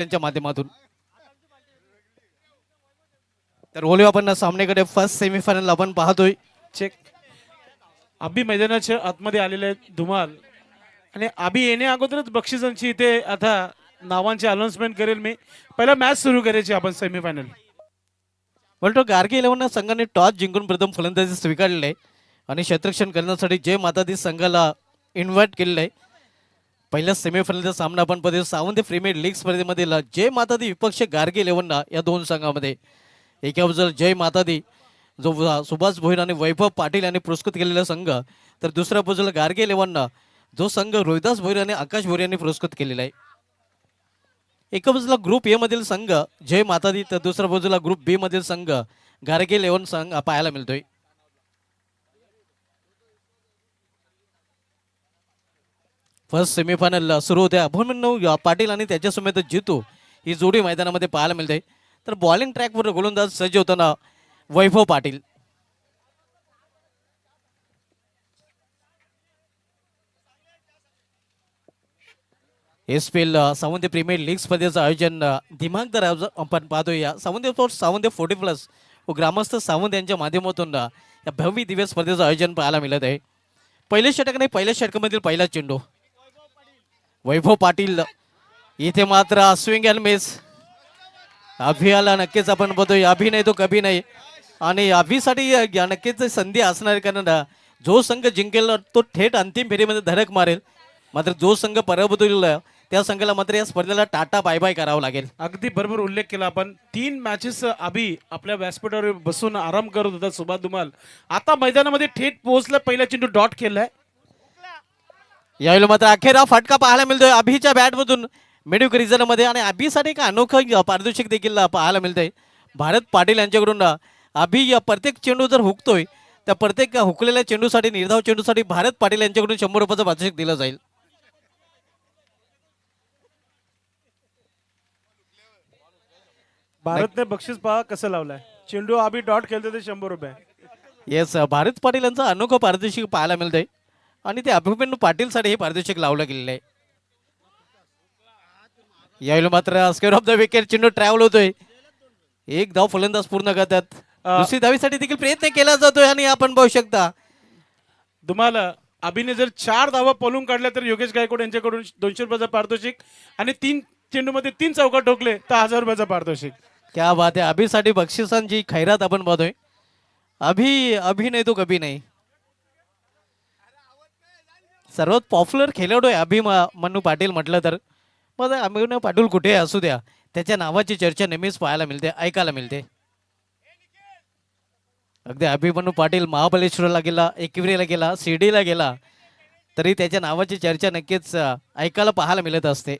त्यांच्या माध्यमातून. तर बोलूया आपण सामन्याकडे. फर्स्ट सेमीफायनल आपण पाहतोय. चेक. अभि मैदानाच्या आतमध्ये आलेले आहेत धुमाल आणि अभि येण्या अगोदरच बक्षिसांची इथे आता नावांची अनाउन्समेंट करेल मी. पहिला मॅच सुरू करायची आपण सेमीफायनल. बोलतो गार्गी 11 संघाने टॉस जिंकून प्रथम फलंदाजी स्वीकारलेली आहे आणि क्षेत्ररक्षण करण्यासाठी जय मातादी संघाला इन्व्हाइट केलेलं आहे. पहिल्या सेमीफायनलचा सामना आपण पहिले सावंत प्रीमियर लीग स्पर्धेमधील जय मातादी विपक्ष गार्गी 11 या दोन संघामध्ये. एका बाजूला जय मातादी जो सुभाष भोईर आणि वैभव पाटील यांनी पुरस्कृत केलेला संघ, तर दुसऱ्या बाजूला गार्गी 11 जो संघ रोहिदास भोईर आणि आकाश भोईर यांनी पुरस्कृत केलेला आहे. एका बाजूला ग्रुप ए मधील संघ जय मातादी, तर दुसऱ्या बाजूला ग्रुप बी मधील संघ गार्गी 11 संघ पाहायला मिळतोय. फर्स्ट सेमीफायनल सुरू होत्या. अभिमन्यू पाटील आणि त्याच्यासमेत जितू ही जोडी मैदानामध्ये पाहायला मिळते. तर बॉलिंग ट्रॅकवर गोलंदाज सज्ज होताना Vaibhav Patil. SPL Sawant premier league स्पर्धेचं आयोजन दिमागदार आपण पाहतोय. या सावंत स्पोर्ट्स, सावंत 40+ व ग्रामस्थ सावंत यांच्या माध्यमातून या भव्य दिव्य स्पर्धेचं आयोजन पाहायला मिळत आहे. पहिल्या षटकाने पहिल्या षटकामधील पहिला चेंडू वैभव पाटील. इथे मात्र स्विंग अँड मिस. अभियाला नक्कीच आपण बघतोय. अभि नाही तो कभी नाही आणि अभिसाठी नक्कीच संधी असणार, कारण जो संघ जिंकेल तो थेट अंतिम फेरीमध्ये धडक मारेल. मात्र जो संघ पराभूत होईल त्या संघाला मात्र या स्पर्धेला टाटा बाय बाय करावं लागेल. अगदी बरोबर उल्लेख केला आपण. 3 मॅचेस अभि आपल्या व्यासपीठावर बसून आराम करत होता सुभाष धुमाल. आता मैदानामध्ये थेट पोहोचला. पहिला चेंडू डॉट केलाय. यावेळी मात्र अखेर हा फटका पाहायला मिळतोय अभिच्या बॅटमधून मिडविक रिझनमध्ये आणि अभिसाठी का अनोखं पारितोषिक देखील पाहायला मिळतंय. भारत पाटील यांच्याकडून अभि प्रत्येक चेंडू जर हुकतोय त्या प्रत्येक हुकलेल्या चेंडूसाठी, निर्धाव चेंडूसाठी भारत पाटील यांच्याकडून 100 रुपयाचं पारितोषिक दिलं जाईल. भारतने बक्षीस पहा कसं लावलाय. चेंडू अभि डॉट केलं ते 100 रुपये. येस, भारत पाटील यांचं अनोखं पारितोषिक पाहायला मिळतंय आणि ते अभिमन्यू पाटीलसाठी हे पारितोषिक लावलं गेलेलं आहे. यावेळी मात्र स्क्वेअर ऑफ द विकेट चेंडू ट्रॅव्हल होतोय. एक धाव फलंदाज पूर्ण करतात. दुसरी धावीसाठी देखील प्रयत्न केला जातोय आणि आपण पाहू शकता तुम्हाला अभिने जर 4 धावा पळून काढल्या तर योगेश गायकवाड यांच्याकडून 200 रुपयाचं पारितोषिक आणि 3 चेंडूमध्ये 3 चौका ठोकले तर 1000 रुपयाचं पारितोषिक. क्या बात आहे. अभिसाठी बक्षिसांची खैरात आपण पाहतोय. अभि नाही तो कभी नाही. सर्वात पॉप्युलर खेळाडू आहे अभिमन्यू पाटील म्हटलं तर. मग अभिमन्यू पाटील कुठे असू द्या, त्याच्या नावाची चर्चा नेहमीच पाहायला मिळते, ऐकायला मिळते. अगदी अभिमन्यू पाटील महाबळेश्वरला गेला, एकविरेला गेला, शिर्डीला गेला तरी त्याच्या नावाची चर्चा नक्कीच ऐकायला पाहायला मिळत असते.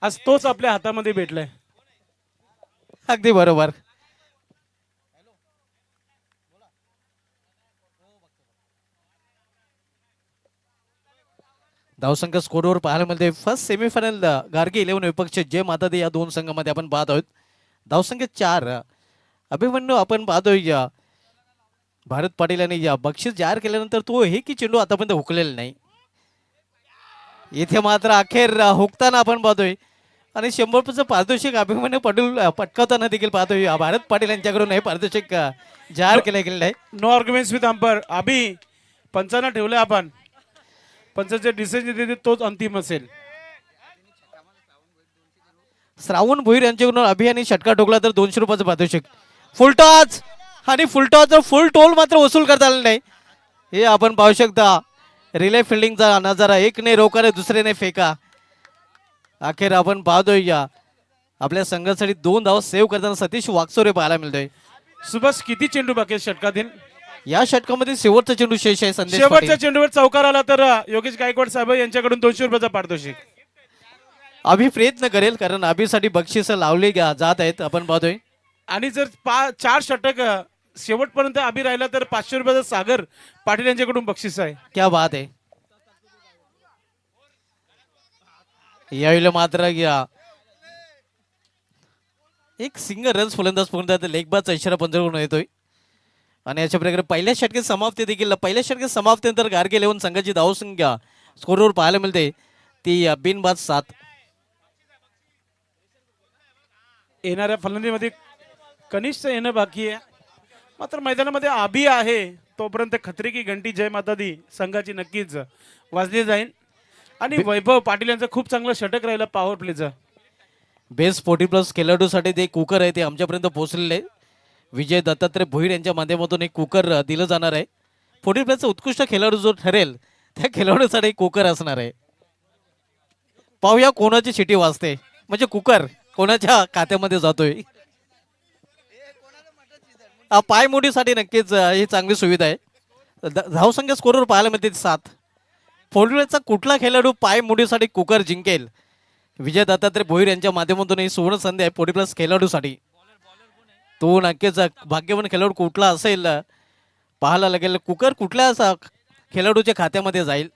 आज तोच आपल्या हातामध्ये भेटलाय. अगदी बरोबर. धावसंख्या स्कोरवर पाहायला मिळते. फर्स्ट सेमीफायनल गार्गी 11 विपक्ष जय मातादी या दोन संघामध्ये आपण पाहत आहोत. धावसंख्या 4. अभिमन्यू आपण पाहतोय भारत पाटील यांनी बक्षीस जाहीर केल्यानंतर तो हे की चेंडू आतापर्यंत हुकलेला नाही. इथे मात्र अखेर हुकताना आपण पाहतोय आणि 100 रुपयाचं पारितोषिक अभिमन्यू पाटील पटकावताना देखील पाहतोय. भारत पाटील यांच्याकडून हे पारितोषिक जाहीर केलं गेलेलं आहे. No arguments with umpire. अभि पंचांना ठेवलंय आपण. पंचाचे डिसिजन देते तोच अंतिम असेल. श्रावण भोईर यांच्याकडून अभियानी षटका ठोकला तर 200 रुपयाचं पारितोषिक. फुल टॉच आणि फुल टॉच फुल टोल मात्र वसूल करता आलं नाही. हे आपण पाहू शकता. रिले फिल्डिंगचा नजारा. एक ने रोका दुसरे ने फेका. अखेर आपण पाहतोय आपल्या संघासाठी 2 धावा सेव्ह करताना सतीश वागचोरे पाहायला मिळतोय. सुभाष किती चेंडू बाकी आहेत षटकातील? या षटकामध्ये शेवटचा चेंडू शेष आहे. संदेश शेवटच्या चेंडूवर चौकार आला तर योगेश गायकवाड साहेब यांच्याकडून 200 रुपयाचा पारितोषिक. अभि प्रयत्न करेल कारण अभिसाठी बक्षीस लावली जात आहेत आपण पाहतोय. आणि जर 4 षटक शेवटपर्यंत अभि राहिला तर 500 रुपयाचा सागर पाटील यांच्याकडून बक्षीस आहे. क्या बात आहे. यावेळी मात्र एक सिंगल रन्स फलंदाज पूर्ण लेगबाजचा इशारा पंजाकडून येतोय आणि अशा प्रकारे पहिल्या षटकात समाप्ती देखील. पहिल्या षटकात समाप्तीनंतर गार्गी 11 संघाची धावसंख्या स्कोरवर पाहायला मिळते ती बिनबाद 7. येणाऱ्या फलंदाजीमध्ये कनिष्ठ येणं बाकी आहे. मात्र मैदानामध्ये आबी आहे तोपर्यंत खत्री की घंटी जय माता दी संघाची नक्कीच वाजली जाईल. आणि वैभव पाटील यांचं खूप चांगलं षटक राहिलं पॉवर प्लेचं. बेस्ट 40+ खेळाडूसाठी ते कुकर आहे ते आमच्यापर्यंत पोहोचलेले आहे. विजय दत्तात्रय भोईर यांच्या माध्यमातून एक कुकर दिलं जाणार आहे. 40+चा उत्कृष्ट खेळाडू जो ठरेल त्या खेळाडूसाठी एक कुकर असणार आहे. पाहूया कोणाची शिटी वाजते म्हणजे कुकर कोणाच्या खात्यामध्ये जातोय. पायमुडीसाठी नक्कीच ही चांगली सुविधा आहे. धावसंख्या स्कोरवर पाहायला मिळते 7. 40+चा कुठला खेळाडू पायमुडीसाठी कुकर जिंकेल विजय दत्तात्रय भोईर यांच्या माध्यमातून ही सुवर्ण संधी आहे 40+ खेळाडूसाठी. तो नक्कीच भाग्यवान खेळाडू कुठला असेल पाहायला लागेल. कुकर कुठल्या खेळाडूच्या खात्यामध्ये जाईल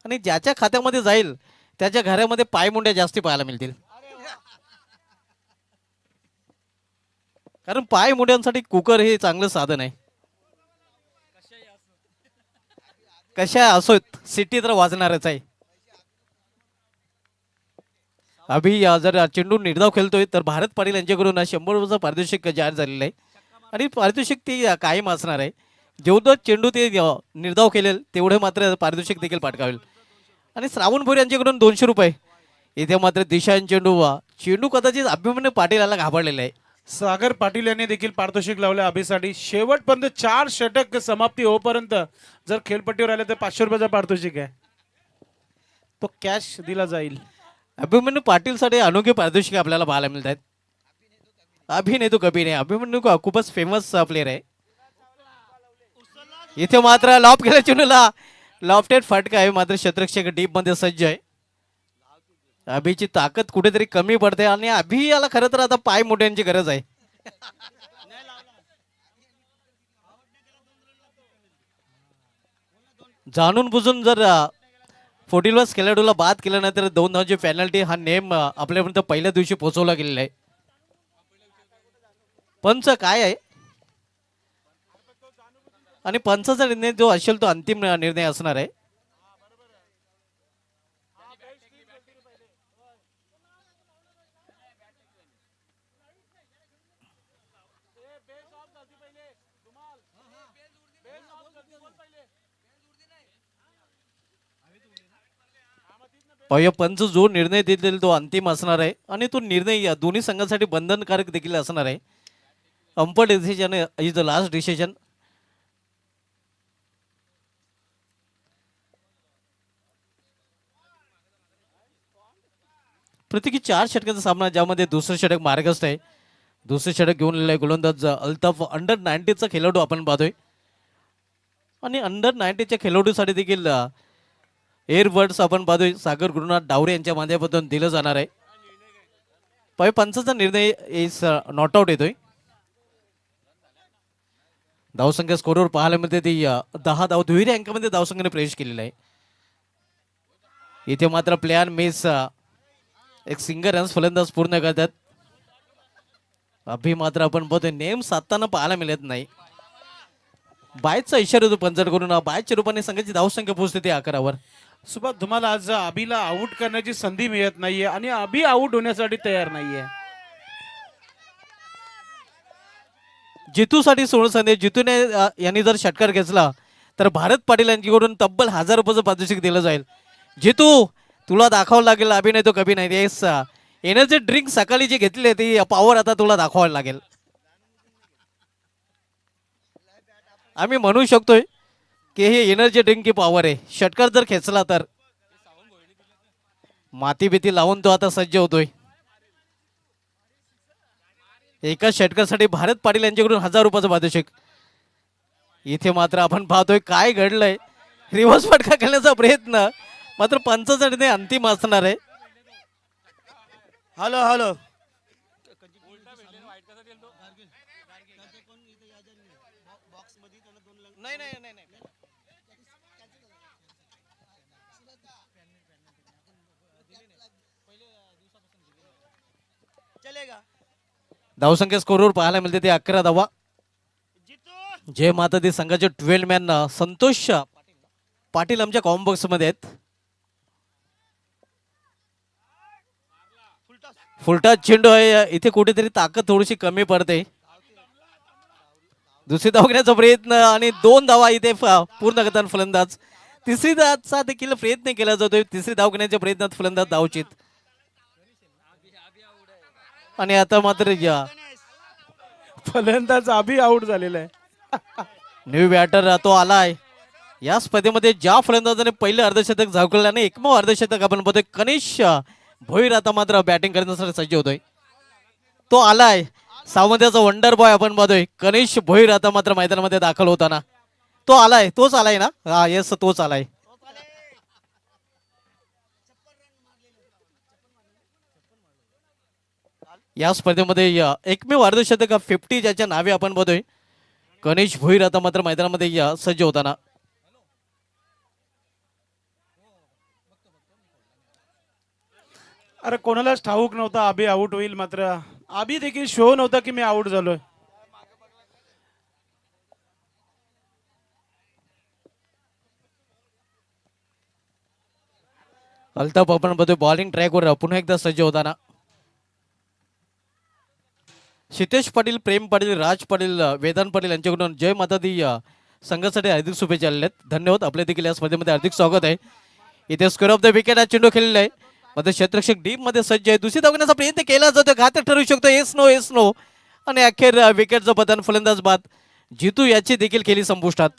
आणि ज्याच्या खात्यामध्ये जाईल त्याच्या घरामध्ये पायमुंड्या जास्ती पाहायला मिळतील. कारण पायमुंड्यांसाठी कुकर हे चांगलं साधन आहे. कशा असोत सिटी तर वाजणारच आहे. अभि जर चेंडू निर्धाव खेळतोय तर भारत पाटील यांच्याकडून 100 पारितोषिक जाहीर झालेलं आहे आणि पारितोषिक ती कायम असणार आहे. जेवढं चेंडू ते निर्धाव खेळेल तेवढे मात्र पारितोषिक देखील पाठकावेल. आणि श्रावण भोईर यांच्याकडून 200 रुपये. इथे मात्र दिशान चेंडू कदाचित अभिमन्यू पाटील याला घाबरलेला आहे. सागर पाटील यांनी देखील पारितोषिक लावले अभिसाठी. शेवटपर्यंत 4 षटक समाप्ती होईपर्यंत जर खेळपट्टीवर आले तर 500 रुपयाचा पारितोषिक आहे तो कॅश दिला जाईल. अभिमन्यू पाटीलसाठी अनोखे पारितोषिक आपल्याला पाहायला मिळत आहेत. अभिनय तो कभी नाही. अभिमन्यू खूपच फेमस प्लेअर आहे. इथे मात्र लॉप केल्या चेंडूला लॉफ्टेड फटका आहे मात्र क्षेत्ररक्षक डीप मध्ये सज्ज आहे. अभिची ताकद कुठेतरी कमी पडते आणि अभि याला खरं तर आता पाय मोठ्यांची गरज आहे. जाणून बुजून जर 40+ खेळाडूला बाद केल्यानंतर 2 धावांची पेनल्टी हा नेम आपल्यापर्यंत पहिल्या दिवशी पोहोचवला गेलेला आहे. पंच काय आहे आणि पंचाचा निर्णय जो असेल तो अंतिम निर्णय असणार आहे. पाहूया पंच जो निर्णय देतील तो अंतिम असणार आहे आणि तो निर्णय या दोन्ही संघांसाठी बंधनकारक देखील असणार आहे. Umpire decision is the last decision. प्रत्येकी 4 षटकांचा सामना ज्यामध्ये दुसरं षटक मार्गस्थ आहे. दुसरे षटक घेऊन आलेला आहे गोलंदाज अल्ताफ. अंडर 19चा खेळाडू आपण पाहतोय आणि अंडर 19च्या खेळाडूसाठी देखील एअरबड्स आपण पाहतोय सागर गुरुनाथ डावरे यांच्या माध्यमातून दिलं जाणार आहे. पंचाचा निर्णय इज नॉट आउट येतोय. धावसंख्या स्कोरवर पाहायला मिळते ती 10 धाव दुहेरी अंकामध्ये धावसंख्येने प्रवेश केलेला आहे. इथे मात्र प्लेयर मिस एक सिंगल रन्स फलंदाज पूर्ण करतात. अभि मात्र आपण बघतोय नेम साधताना पाहायला मिळत नाही. बायचा इशारा होतो पंचाकडून. बायच्या रूपाने संघाची धावसंख्या पोहोचते ती 11वर. सुभाष तुम्हाला आज अभिला आउट करण्याची संधी मिळत नाहीये आणि अभि आउट होण्यासाठी तयार नाहीये. जितूसाठी सोडून संधी. जितूने यांनी जर षटकार घेतला तर भारत पाटील यांच्याकडून तब्बल 1000 रुपयाचं पारितोषिक दिलं जाईल. जितू तुला दाखवावं लागेल अभिनय तो कभी नाही. एनर्जी ड्रिंक सकाळी जी घेतली ती पॉवर आता तुला दाखवावं लागेल. आम्ही म्हणू शकतोय की हे एनर्जी ड्रिंक की पॉवर आहे. षटकार जर खेचला तर माती भीती लावून तो आता सज्ज होतोय. एका षटकासाठी भारत पाटील यांच्याकडून 1000 रुपयाचं पारितोषिक. इथे मात्र आपण पाहतोय काय घडलंय. रिव्हर्स फटका खेळण्याचा प्रयत्न मात्र पंचाचा निर्णय अंतिम असणार आहे. हॅलो हॅलो धावसंख्या स्कोरवर पाहायला मिळते ते 11 धावा. जय माता दी संघाचे 12 मॅन संतोष पाटील आमच्या कॉम्बॉक्स मध्ये आहेत. फुलटा चेंडू आहे, इथे कुठेतरी ताकद थोडीशी कमी पडते. दुसरी धाव घेण्याचा प्रयत्न आणि 2 धावा इथे पूर्ण करतात फलंदाज. तिसरी धावचा देखील प्रयत्न केला जातोय. तिसरी धाव घेण्याच्या प्रयत्नात फलंदाज धावचित. आणि आता मात्र या फलंदाज अभि आउट झालेला आहे. न्यू बॅटर तो आलाय. या स्पर्धेमध्ये ज्या फलंदाजाने पहिलं अर्धशतक झळकलं नाही, एकमेव अर्धशतक आपण बघतोय कनिष भोईर आता मात्र बॅटिंग करण्यासाठी सज्ज होतोय. तो आलाय. सावंत्याचा वंडर बॉय आपण बघतोय कनिष भोईर आता मात्र मैदानामध्ये दाखल होताना. तो आलाय, तोच आलाय ना? हा येस, तोच आलाय. या स्पर्धेमध्ये एकमेव अर्धशतक 50 ज्याच्या नावे आपण बघतोय कनिष भोईर आता मात्र मैदानामध्ये सज्ज होताना. अरे कोणालाच ठाऊक नव्हता अभि आउट होईल, मात्र अभि देखील शो नव्हता की मी आउट झालोय. अल्ताफ आपण बघतोय बॉलिंग ट्रॅकवर पुन्हा एकदा सज्ज होताना. शितेश पाटील, प्रेम पाटील, राज पाटील, वेदांत पाटील यांच्याकडून जय माता दी संघासाठी हार्दिक शुभेच्छा आलेल्या आहेत. धन्यवाद. आपल्या देखील या स्पर्धेमध्ये हार्दिक स्वागत आहे. इथे स्क्वेअर ऑफ द विकेट हा चेंडू खेळलेला आहे. मध्ये क्षेत्ररक्षक डीप मध्ये सज्ज आहे. दुसरी धावण्याचा प्रयत्न केला जातो, घातक ठरू शकतो. एस नो आणि अखेर विकेटचं पतन. फलंदाज बाद जितू याची देखील केली संपुष्टात.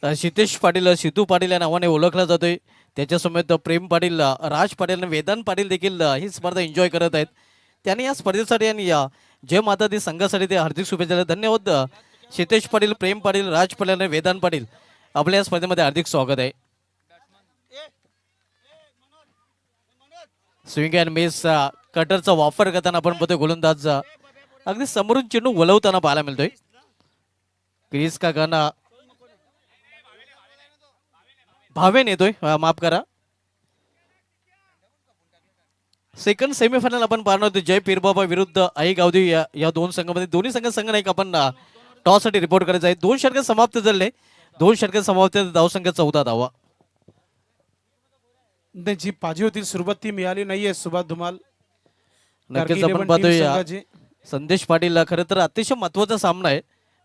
शितेश पाटील, सिद्धू पाटील या नावाने ओळखला जातोय. त्याच्यासमोर प्रेम पाटील, राज पाटील आणि वेदांत पाटील देखील ही स्पर्धा एन्जॉय करत आहेत. त्यांनी या स्पर्धेसाठी आणि या जय माता दी संघासाठी ते हार्दिक शुभेच्छा. धन्यवाद. शितेश पाटील, प्रेम पाटील, राज पाटील आणि वेदांत पाटील आपल्या या स्पर्धेमध्ये हार्दिक स्वागत आहे. स्विंग अँड मिस कटरचा वापर करताना आपण बघतोय गोलंदाज अगदी समोरून चेंडू वळवताना पाहायला मिळतोय. क्रिस काकांना भावेन येतोय, माफ करा. सेकंड सेमीफायनल आपण पाहणार होतो जय पीरबाबा विरुद्ध आई गावदी या दोन संघामध्ये. दोन्ही संघ नाही आपण टॉस साठी रिपोर्ट करायचा आहे. 2 षटके समाप्त झाले. 2 षटके समाप्त धावसंख्या 14 धावा. जी पाहिजे होती सुरुवात ती मिळाली नाहीये. सुभाष धुमाल नक्कीच आपण पाहतोय संदेश पाटील. खरं तर अतिशय महत्वाचा सामना आहे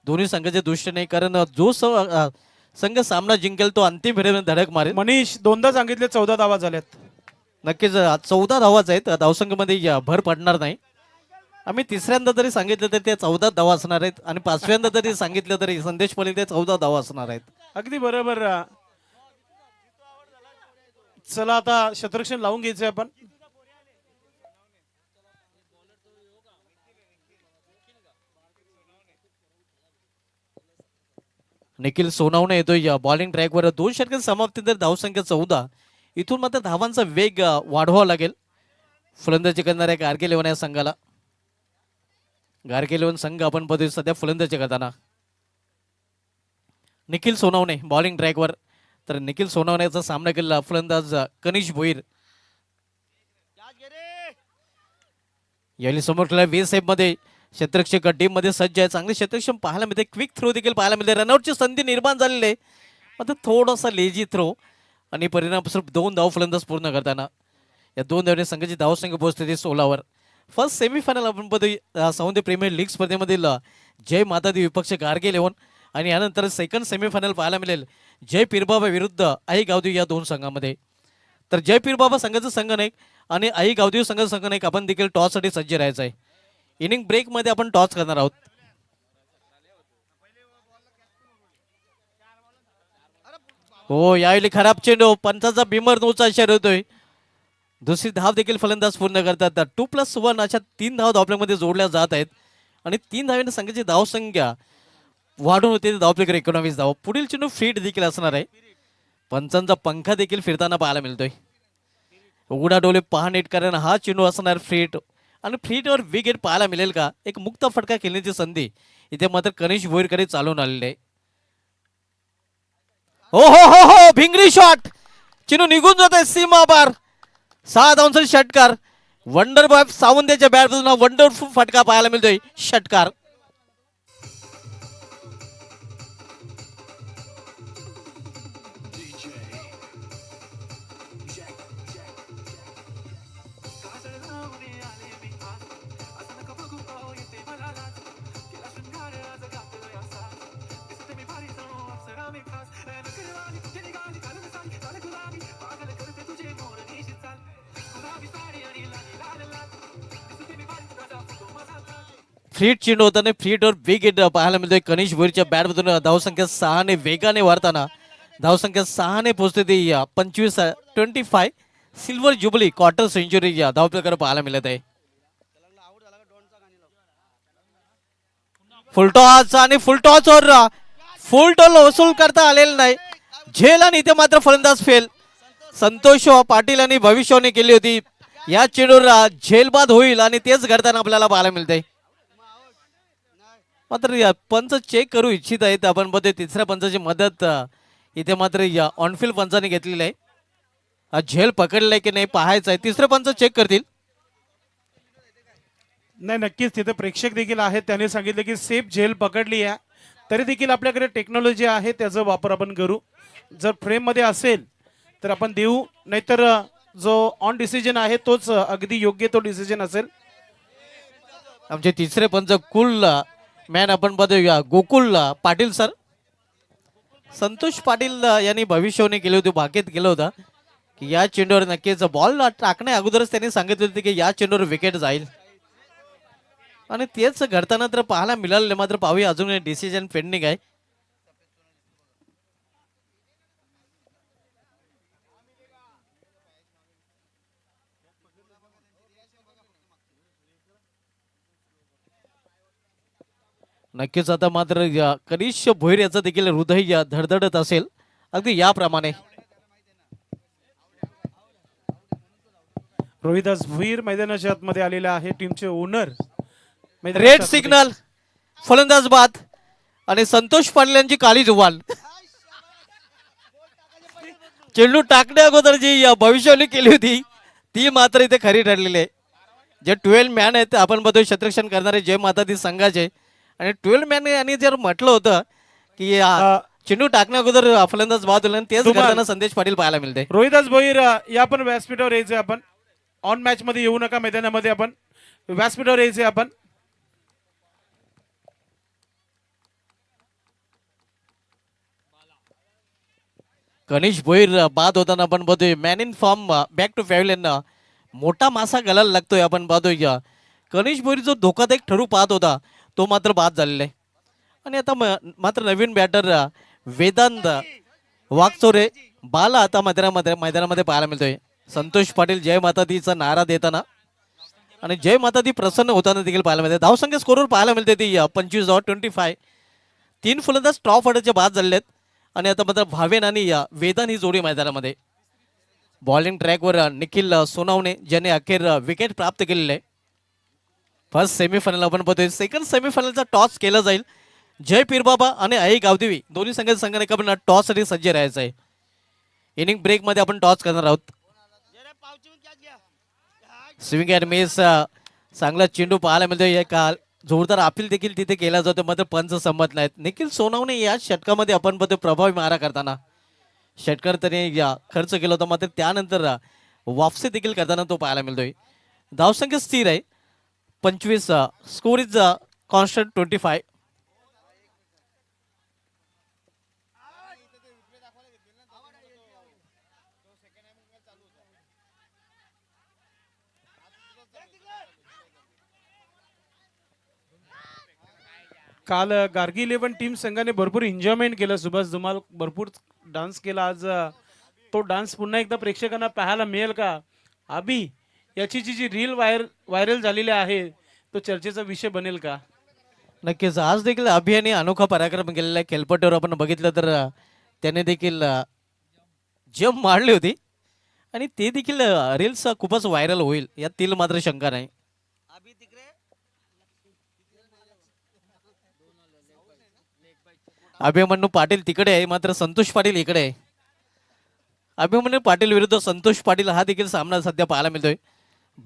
दोन्ही संघाच्या दृष्टीने, कारण जो संघ सामना जिंकेल तो अंतिम फेरीमध्ये धडक मारेल. मनीष दोनदा सांगितले 14 धावा झाल्यात. नक्कीच 14 धावाच आहेत. धावसंख्येमध्ये भर पडणार नाही. आम्ही तिसऱ्यांदा तरी सांगितलं तरी ते 14 धावा असणार आहेत आणि 5व्यांदा तरी सांगितलं तरी संदेश पाटील ते 14 धावा असणार आहेत. अगदी बरोबर. चला आता शतरक्षण लावून घ्यायचंय आपण. निखिल सोनावणे येतोय बॉलिंग ट्रॅकवर. 2 षटके समाप्ती तर धावसंख्या 14. इथून मात्र धावांचा वेग वाढवावा लागेल फलंदाजी करणाऱ्या गारगे 11 या संघाला. गारगे 11 संघ आपण बघतोय सध्या फलंदाजी करताना. निखिल सोनावणे बॉलिंग ट्रॅकवर. तर निखिल सोनावण्याचा सामना केलेला फलंदाज कनिष भोईर. यावेळी समोर खेळला वे साहेब मध्ये क्षेत्ररक्षक टीम मध्ये सज्ज आहे. चांगले क्षेत्ररक्षण पाहायला मिळते. क्विक थ्रो देखील पाहायला मिळते. रनआउटची संधी निर्माण झालेली आहे, मात्र थोडासा लेझी थ्रो आणि परिणामस्वरूप 2 धाव फलंदाज पूर्ण करताना या 2 धावने संघाची धावसंख्या पोहोचते ती 16वर. फर्स्ट सेमीफायनल आपण बघतोय सौंदर्य प्रीमियर लीग स्पर्धेमधील जय मातादी विपक्ष गारगे 11 आणि यानंतर सेकंड सेमीफायनल पाहायला मिळेल जय पीरबाबा विरुद्ध आई गावदेव या 2 संघामध्ये. तर जय पीरबाबा संघाचा संघ नाही आणि आई गावदेव संघाचा संघ नाही. आपण देखील टॉससाठी सज्ज राहायचं आहे. इनिंग ब्रेक मध्ये आपण टॉस करणार आहोत. हो यावेळी खराब चेंडू, पंचाचा बिमर नोचा इशारा होतोय. दुसरी धाव देखील फलंदाज पूर्ण करतात. 2+1 अशा 3 धाव धावपल्यामध्ये जोडल्या जात आहेत आणि 3 धावांनी संघाची धावसंख्या वाढून होते धावपलीकडे 19 धाव. पुढील चेंडू फीड देखील असणार आहे, पंचांचा पंखा देखील फिरताना पाहायला मिळतोय. उघडा डोळे पहा नीट, कारण हा चेंडू असणार फ्रीट आणि फ्रीटवर विकेट पाहायला मिळेल का? एक मुक्त फटका खेळण्याची संधी इथे मात्र कनिष भोईरकडे चालून आलेले आहे. हो हो हो हो, भिंगरी शॉट, चेंडू निघून जात आहे सीमा पार. 6 धावांचा षटकार. वंडर बॉय सावंतच्या बॅटमधून वंडरफुल फटका पाहायला मिळतोय. षटकार. फ्रीट चेंडू होताना फ्रीटवर विकेट पाहायला मिळतोय. कनिष भोईरच्या बॅटमधून धावसंख्या 6 वेगाने वाढताना धावसंख्या 6 पोहोचते ती 25 सिल्वर जुबली क्वार्टर सेंचुरी या धावप्रकार पाहायला मिळत आहे. फुलटॉस आणि फुलटॉसवर फुलटॉल वसूल करता आलेला नाही. झेल आणि इथे मात्र फलंदाज फेल. संतोष पाटील आणि भविष्यवाणी केली होती या चेंडूवर झेल बाद होईल आणि तेच घडताना आपल्याला पाहायला मिळतंय. मात्र पंच चेक करू इच्छित आहेत आपण बघतोय. तिसऱ्या पंचाची मदत इथे मात्र ऑनफिल्ड पंचाने घेतलेली आहे. झेल पकडलाय की नाही पाहायचं आहे. तिसरे पंच चेक करतील. नाही, नक्कीच तिथे प्रेक्षक देखील आहेत. त्यांनी सांगितलं की सेफ झेल पकडली आहे, तरी देखील आपल्याकडे टेक्नॉलॉजी आहे, त्याचा वापर आपण करू. जर फ्रेम मध्ये असेल तर आपण देऊ, नाहीतर जो ऑन डिसिजन आहे तोच अगदी योग्य तो डिसिजन असेल. आमचे तिसरे पंच कुल मॅन आपण बघूया गोकुल पाटील सर. संतोष पाटील यांनी भविष्यवाणी केली होती, भाकीत केलं होतं की या चेंडूवर नक्कीच बॉल टाकण्या अगोदरच त्यांनी सांगितले होते की या चेंडूवर विकेट जाईल आणि तेच घडताना तर पाहायला मिळालं. मात्र पाहूया, अजून डिसिजन पेंडिंग आहे. नक्कीच आता मात्र कनिष भोईर याचं देखील हृदय धडधडत असेल अगदी याप्रमाणे. रोहिदास भुईर मैदानाच्या आतमध्ये आलेला आहे. टीमचे ओनर रेड सिग्नल, फलंदाज बाद आणि संतोष पाटील यांची काळी जुवाल. चेंडू टाकण्या अगोदर जी भविष्यवाणी केली होती ती मात्र इथे खरी ठरलेली आहे. जे 12 मॅन आहेत आपण बघतो क्षेत्ररक्षण करणारे जय माता दी संघाचे, आणि 12 मॅन यांनी जर म्हटलं होतं की चेंडू टाकण्या अगोदर फलंदाज बाद होईल, तेच करताना संदेश पाटील पाहायला मिळते. रोहिदास भोईर या पण व्यासपीठावर यायचे. आपण ऑन मॅच मध्ये येऊ नका, मैदानामध्ये आपण व्यासपीठावर यायचे. आपण कनिष भोईर बाद होताना आपण बघतोय man in form back to pavilion. मोठा मासा घालायला लागतोय आपण बघतोय. कनिष भोईर जो धोकादायक ठरू पाहत होता तो मात्र बाद झालेला आहे. आणि आता मात्र नवीन बॅटर वेदांत वागचोरे बाला आता मैदानामध्ये पाहायला मिळतोय. संतोष पाटील जय माता दीचा नारा देताना आणि जय माता दी प्रसन्न होताना देखील पाहायला मिळते. धावसंख्या स्कोरवर पाहायला मिळते ती 25 3 फलंदाज टॉप ऑर्डरचे बाद झालेले आहेत. आणि आता मात्र भावेन आणि वेदांत ही जोडी मैदानामध्ये. बॉलिंग ट्रॅकवर निखिल सोनावणे ज्याने अखेर विकेट प्राप्त केलेले आहे. फर्स्ट सेमीफायनल आपण बघतोय. सेकंड सेमीफायनलचा टॉस केला जाईल. जय पीरबाबा आणि आई गावदेवी दोन्ही संघाने आपण टॉससाठी सज्ज राहायचं आहे. इनिंग ब्रेक मध्ये आपण टॉस करणार आहोत. स्विंग अँड मिस चांगला चेंडू पाहायला मिळतोय. काल जोरदार अपील देखील तिथे केला जातो, मात्र पंच संमत नाहीत. निखिल सोनावणे या षटकामध्ये आपण बघतो प्रभावी मारा करताना षटकार त्याने खर्च केला होता, मात्र त्यानंतर वापसी देखील करताना तो पाहायला मिळतोय. धावसंख्या स्थिर आहे 25. Score is constant 25. काल गार्गी 11 टीम संघाने भरपूर एन्जॉयमेंट केलं. सुभाष धुमाल भरपूर डान्स केला. आज तो डान्स पुन्हा एकदा प्रेक्षकांना पाहायला मिळेल का? अभि याची जी रील व्हायरल झालेली आहे तो चर्चेचा विषय बनेल का? नक्कीच आज देखील अभियाने अनोखा पराक्रम केलेला आहे. खेळपट्टीवर आपण बघितलं तर त्याने देखील जम मारली होती आणि ते देखील रील्स खूपच व्हायरल होईल यातील मात्र शंका नाही. अभिमन्यू पाटील तिकडे आहे मात्र संतोष पाटील इकडे आहे. अभिमन्यू पाटील विरुद्ध संतोष पाटील हा देखील सामना सध्या पाहायला मिळतोय.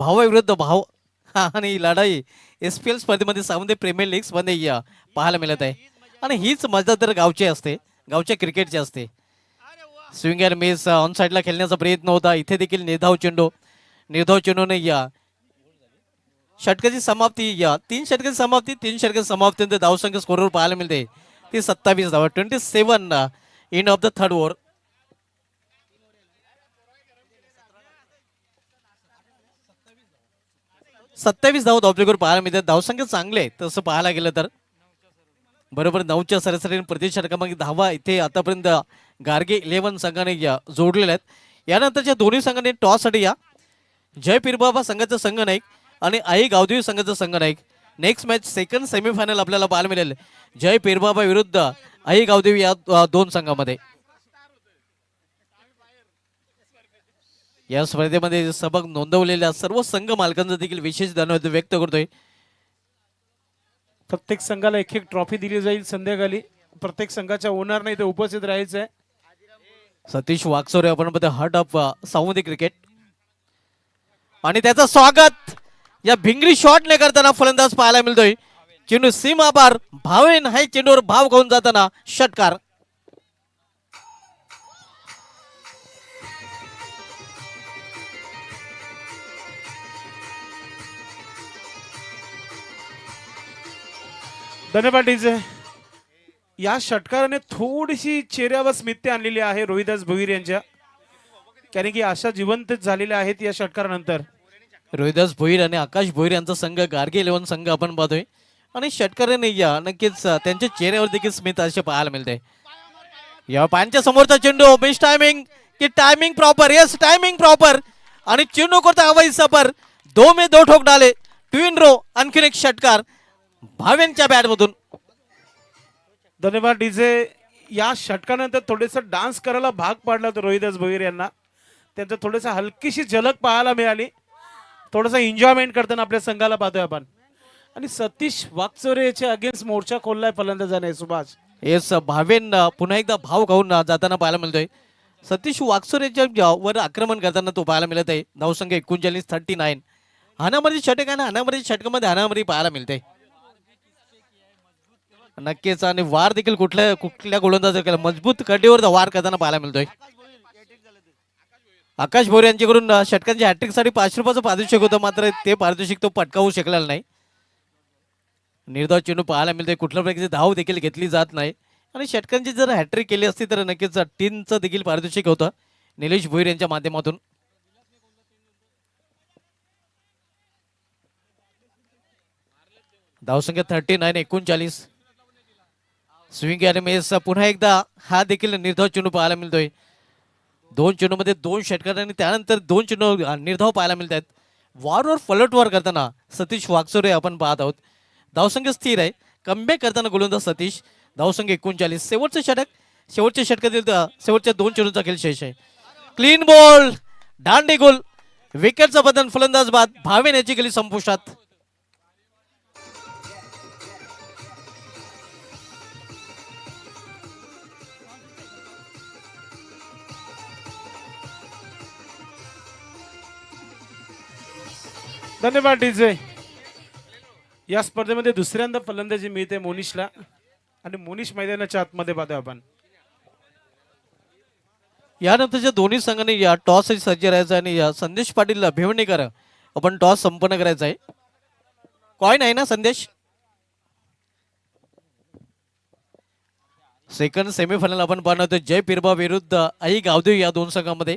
भाव विरुद्ध भाव हा आणि ही लढाई SPL स्पर्धेमध्ये सामने प्रीमियर लीग मध्ये पाहायला मिळत आहे. आणि हीच मजा तर गावची असते, गावच्या क्रिकेटची असते. स्विंग अँड मिस ऑन साईडला खेळण्याचा प्रयत्न होता. इथे देखील निर्धाव चेंडूने षटकाची समाप्ती 3 षटकाची समाप्ती 3 षटकाची समाप्तीनंतर धावसंख्या स्कोरवर पाहायला मिळते ती 27 धावा 27 in of the third over. 27 धावा धावपलीवर पाहायला मिळतात. धावसंख्या चांगले आहे तसं पाहायला गेलं तर. बरोबर 9च्या सरासरीने प्रति षटकामागे धावा इथे आतापर्यंत गार्गे 11 संघाने जोडलेल्या आहेत. यानंतरच्या दोन्ही संघाने टॉससाठी जय पिरबाबा संघाचा संघनायक आणि आई गावदेवी संघाचा संघनायक. नेक्स्ट मॅच सेकंड सेमीफायनल आपल्याला पाहायला मिळेल जय पिरबाबा विरुद्ध आई गावदेवी या दोन संघामध्ये. या स्पर्धेमध्ये सहभाग नोंदवलेल्या सर्व संघ मालकांचा देखील विशेष धन्यवाद व्यक्त करतोय. प्रत्येक संघाला एक ट्रॉफी दिली जाईल संध्याकाळी. प्रत्येक संघाच्या ओनरने इथे उपस्थित राहायचं आहे. सतीश वाकसोरे आपण हार्ट ऑफ साऊदी क्रिकेट आणि त्याचं स्वागत या भिंगरी शॉटने करताना फलंदाज पाहायला मिळतोय. चेंडू सीमा पार भावेन हाय चेंडूवर भाव खाऊन जाताना षटकार. धन्यवाद डीजे. या षटकाराने थोडीशी चेहऱ्यावर स्मित्य आणलेली आहे रोहिदास भोईर यांच्या, कारण की आशा जिवंत झालेल्या आहेत या षटकारानंतर. रोहिदास भोईर आणि आकाश भोईर यांचा संघ गार्गे 11 संघ आपण पाहतोय आणि षटकाराने नक्कीच त्यांच्या चेहऱ्यावर देखील स्मित असे पाहायला मिळते. या पायांच्या समोरचा चेंडू बेस्ट टायमिंग की timing proper. Yes timing proper आणि चेंडू करता हवाई सफर 2 में 2 ठोक डाले ट्विन रो. आणखीन एक षटकार भावेंच्या बॅट मधून. धन्यवाद डीजे. या षटकानंतर थोडेस डान्स करायला भाग पाडला होता रोहिदास भोईर यांना. त्यांचं थोडस हलकीशी झलक पाहायला मिळाली. थोडासा एन्जॉयमेंट करताना आपल्या संघाला पाहतोय आपण. आणि सतीश वाकचोरे याच्या अगेन्स्ट मोर्चा खोललाय फलंदाजाने सुभाष. येस भावेन पुन्हा एकदा भाव खाऊन जाताना पाहायला मिळतोय. सतीश वाकचोरेच्या वर आक्रमण करताना तो पाहायला मिळत आहे. धावसंख्या 39 हानामध्ये षटक आणि हानामध्ये षटकामध्ये हानामध्ये पाहायला मिळते नक्कीच. आणि वार देखील कुठल्या गोलंदाजाला मजबूत कडेवर वार करताना पाहायला मिळतोय. आकाश भोरे यांच्याकडून षटकांच्या हॅट्रिक साठी 500 रुपयाचं पारितोषिक होतं मात्र ते पारितोषिक तो पटकावू शकलेला नाही. निर्धाव चेंडू पाहायला मिळतोय. कुठल्या प्रकारची धाव देखील घेतली जात नाही आणि षटकांची जर हॅट्रिक केली असती तर नक्कीच टीमचं देखील पारितोषिक होतं निलेश भोईर यांच्या माध्यमातून. धावसंख्या 39 स्विंग आणि मिस पुन्हा एकदा हा देखील निर्धाव चेंडू पाहायला मिळतोय. 2 चेंडूमध्ये 2 षटकार आणि त्यानंतर 2 चेंडू निर्धाव पाहायला मिळत आहेत. वारवर पलटवार करताना सतीश वाकसोरे आपण पाहत आहोत. धावसंख्या स्थिर आहे. कमबॅक करताना गोलंदाज सतीश. धावसंख्या 39. शेवटचं षटक शेवटच्या षटकातील शेवटच्या 2 चेंडूचा खेळ शेष आहे. क्लीन बॉल दांडी गोल विकेटचं बदल फलंदाज बाद भावेन याची गेली संपुष्टात. धन्यवाद डीजे. या स्पर्धेमध्ये दुसऱ्यांदा फलंदाजी मिळते मोनिशला आणि मोनिश मैदानाच्या आतमध्ये पाहतोय आपण. यानंतरच्या दोन्ही संघांनी या टॉस सज्ज राहायचं आणि या संदेश पाटील भिवंडीकर आपण टॉस संपन्न करायचा आहे. कॉइन आहे ना संदेश. सेकंड सेमीफायनल आपण पाहणार आहोत जय पिरबा विरुद्ध आई गावदेवी या दोन संघामध्ये.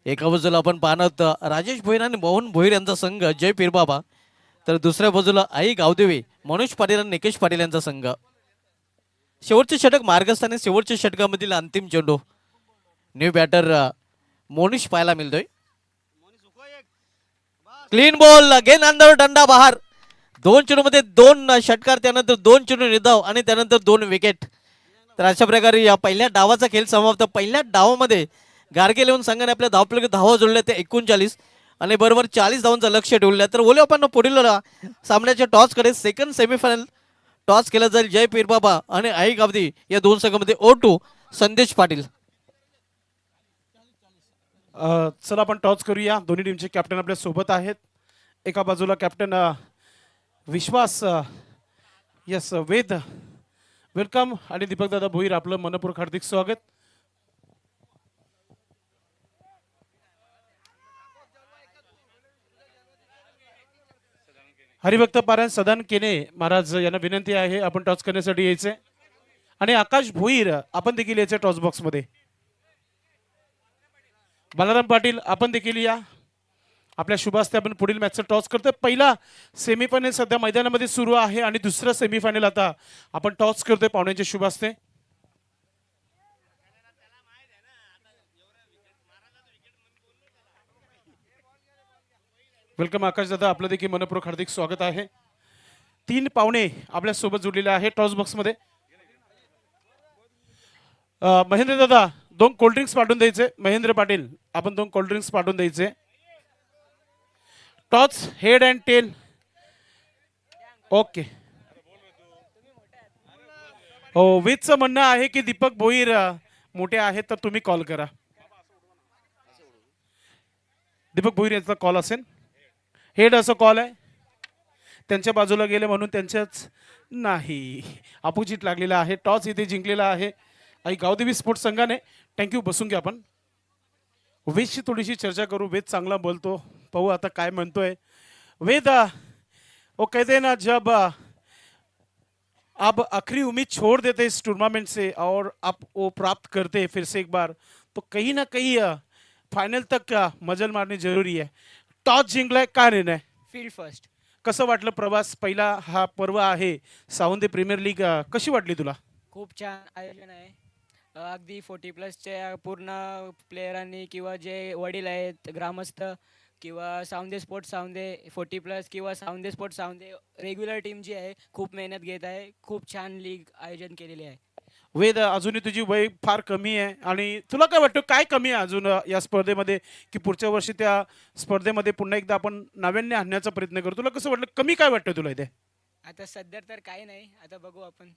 एका बाजूला आपण पाहणार आहोत राजेश भोईर आणि मोहन भोईर यांचा संघ जय पिरबाबा, तर दुसऱ्या बाजूला आई गावदेवी मनोज पाटील आणि निकेश पाटील यांचा संघ. शेवटचे षटक मार्गस्थ आणि शेवटच्या षटकामधील अंतिम चेंडू न्यू बॅटर मोनिश पाहायला मिळतोय. क्लीन बॉल अगेन अंदर डंडा बाहेर. 2 चेंडूमध्ये 2 षटकार त्यानंतर 2 चेंडू निर्धाव आणि त्यानंतर 2 विकेट. तर अशा प्रकारे या पहिल्या डावाचा खेळ समाप्त. पहिल्या डावामध्ये गार्गे इलेव्हन संघाने आपल्या धावपैकी धावा जोडल्या त्या 39 आणि बरोबर 40 धावांचं लक्ष ठेवलं. तर ओले आपण पुढील सामन्याच्या टॉसकडे सेकंड सेमीफायनल टॉस केला जाईल. जय पीरबाबा आणि आई गावदी या दोन संघामध्ये O2 संदेश पाटील. चला आपण टॉस करूया. दोन्ही टीमचे कॅप्टन आपल्या सोबत आहेत. एका बाजूला कॅप्टन विश्वास यस वेद वेलकम आणि दीपक दादा भोईर आपलं मनपूर्वक हार्दिक स्वागत. हरिभक्त पारायण सदान केने महाराज यांना विनंती आहे आपण टॉस करण्यासाठी यायचे आणि आकाश भोईर आपण देखील यायचे टॉस बॉक्स मध्ये. बालाराम पाटील आपण देखील या. आपल्या शुभ हस्ते आपण पुढील मॅचचा टॉस करतोय. पहिला सेमीफायनल सध्या मैदानामध्ये सुरू आहे आणि दुसरा सेमीफायनल आता आपण टॉस करतोय पाहुण्यांच्या शुभ हस्ते. वेलकम आकाश दादा आपलं देखील मनपूर्वक हार्दिक स्वागत आहे. 3 पाहुणे आपल्या सोबत जोडलेले आहे टॉस बॉक्स मध्ये. महेंद्र दादा 2 कोल्ड्रिंक्स पाठवून द्यायचे. महेंद्र पाटील आपण 2 कोल्ड्रिंक्स पाठवून द्यायचे. Toss head and tail okay. हो विथचं म्हणणं आहे की दीपक भोईर मोठे आहेत तर तुम्ही कॉल करा. दीपक भोईर यांचा कॉल असेल. हेड असं कॉल आहे. त्यांच्या बाजूला गेले म्हणून त्यांच्याच नाही अपोजिट लागलेला आहे. टॉस इथे जिंकलेला आहे आणि गावदेवी स्पोर्ट्स संघाने. थँक्यू बसून घ्या. आपण वेदशी थोडीशी चर्चा करू. वेद चांगला बोलतो पाहू आता काय म्हणतोय वेद. वो कहते हैं ना जब आप आखिरी उम्मीद छोड़ देते इस टूर्नामेंट से और आप वो प्राप्त करते फिर से एक बार तो कहीं ना कहीं फायनल तक मजल मारणे जरुरी आहे. टॉस जिंकलाय काय निर्णय. Field first. कसं वाटलं प्रवास. पहिला हा पर्व आहे सावंत प्रीमियर लीग कशी वाटली तुला. खूप छान आयोजन आहे. अगदी 40+ पूर्ण प्लेयरांनी किंवा जे वडील आहेत ग्रामस्थ किंवा सावंदे स्पोर्ट्स सावंदे 40+ किंवा सावंदे स्पोर्ट्स सावंदे रेग्युलर टीम जी आहे खूप मेहनत घेत आहे. खूप छान लीग आयोजन केलेली आहे. वेद अजूनही तुझी वय फार कमी आहे आणि तुला काय वाटतं काय कमी आहे अजून या स्पर्धेमध्ये की पुढच्या वर्षी त्या स्पर्धेमध्ये पुन्हा एकदा आपण नाव्याने आणण्याचा प्रयत्न करू. तुला कसं वाटलं कमी काय वाटतं तुला इथे. आता सध्या तर काही नाही. आता बघू आपण.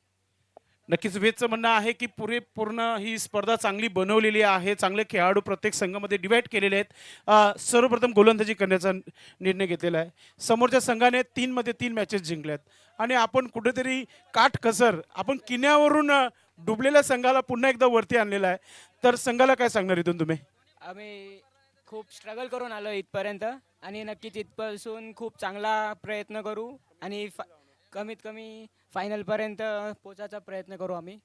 नक्कीच वेदचं म्हणणं आहे की पूर्ण ही स्पर्धा चांगली बनवलेली आहे. चांगले खेळाडू प्रत्येक संघामध्ये डिवाइड केलेले आहेत. सर्वप्रथम गोलंदाजी करण्याचा निर्णय घेतलेला आहे. समोरच्या संघाने 3 मध्ये 3 मॅचेस जिंकल्यात आणि आपण कुठेतरी काटकसर आपण किन्यावरून डुबलेल्या संघाला पुन्हा एकदा वरती आणलेला आहे. तर संघाला काय सांगणार इथून तुम्ही. आम्ही खूप स्ट्रगल करून आलो इथपर्यंत आणि नक्कीच इथपासून खूप चांगला प्रयत्न करू आणि कमीत कमी फायनलपर्यंत पोचायचा प्रयत्न करू आम्ही.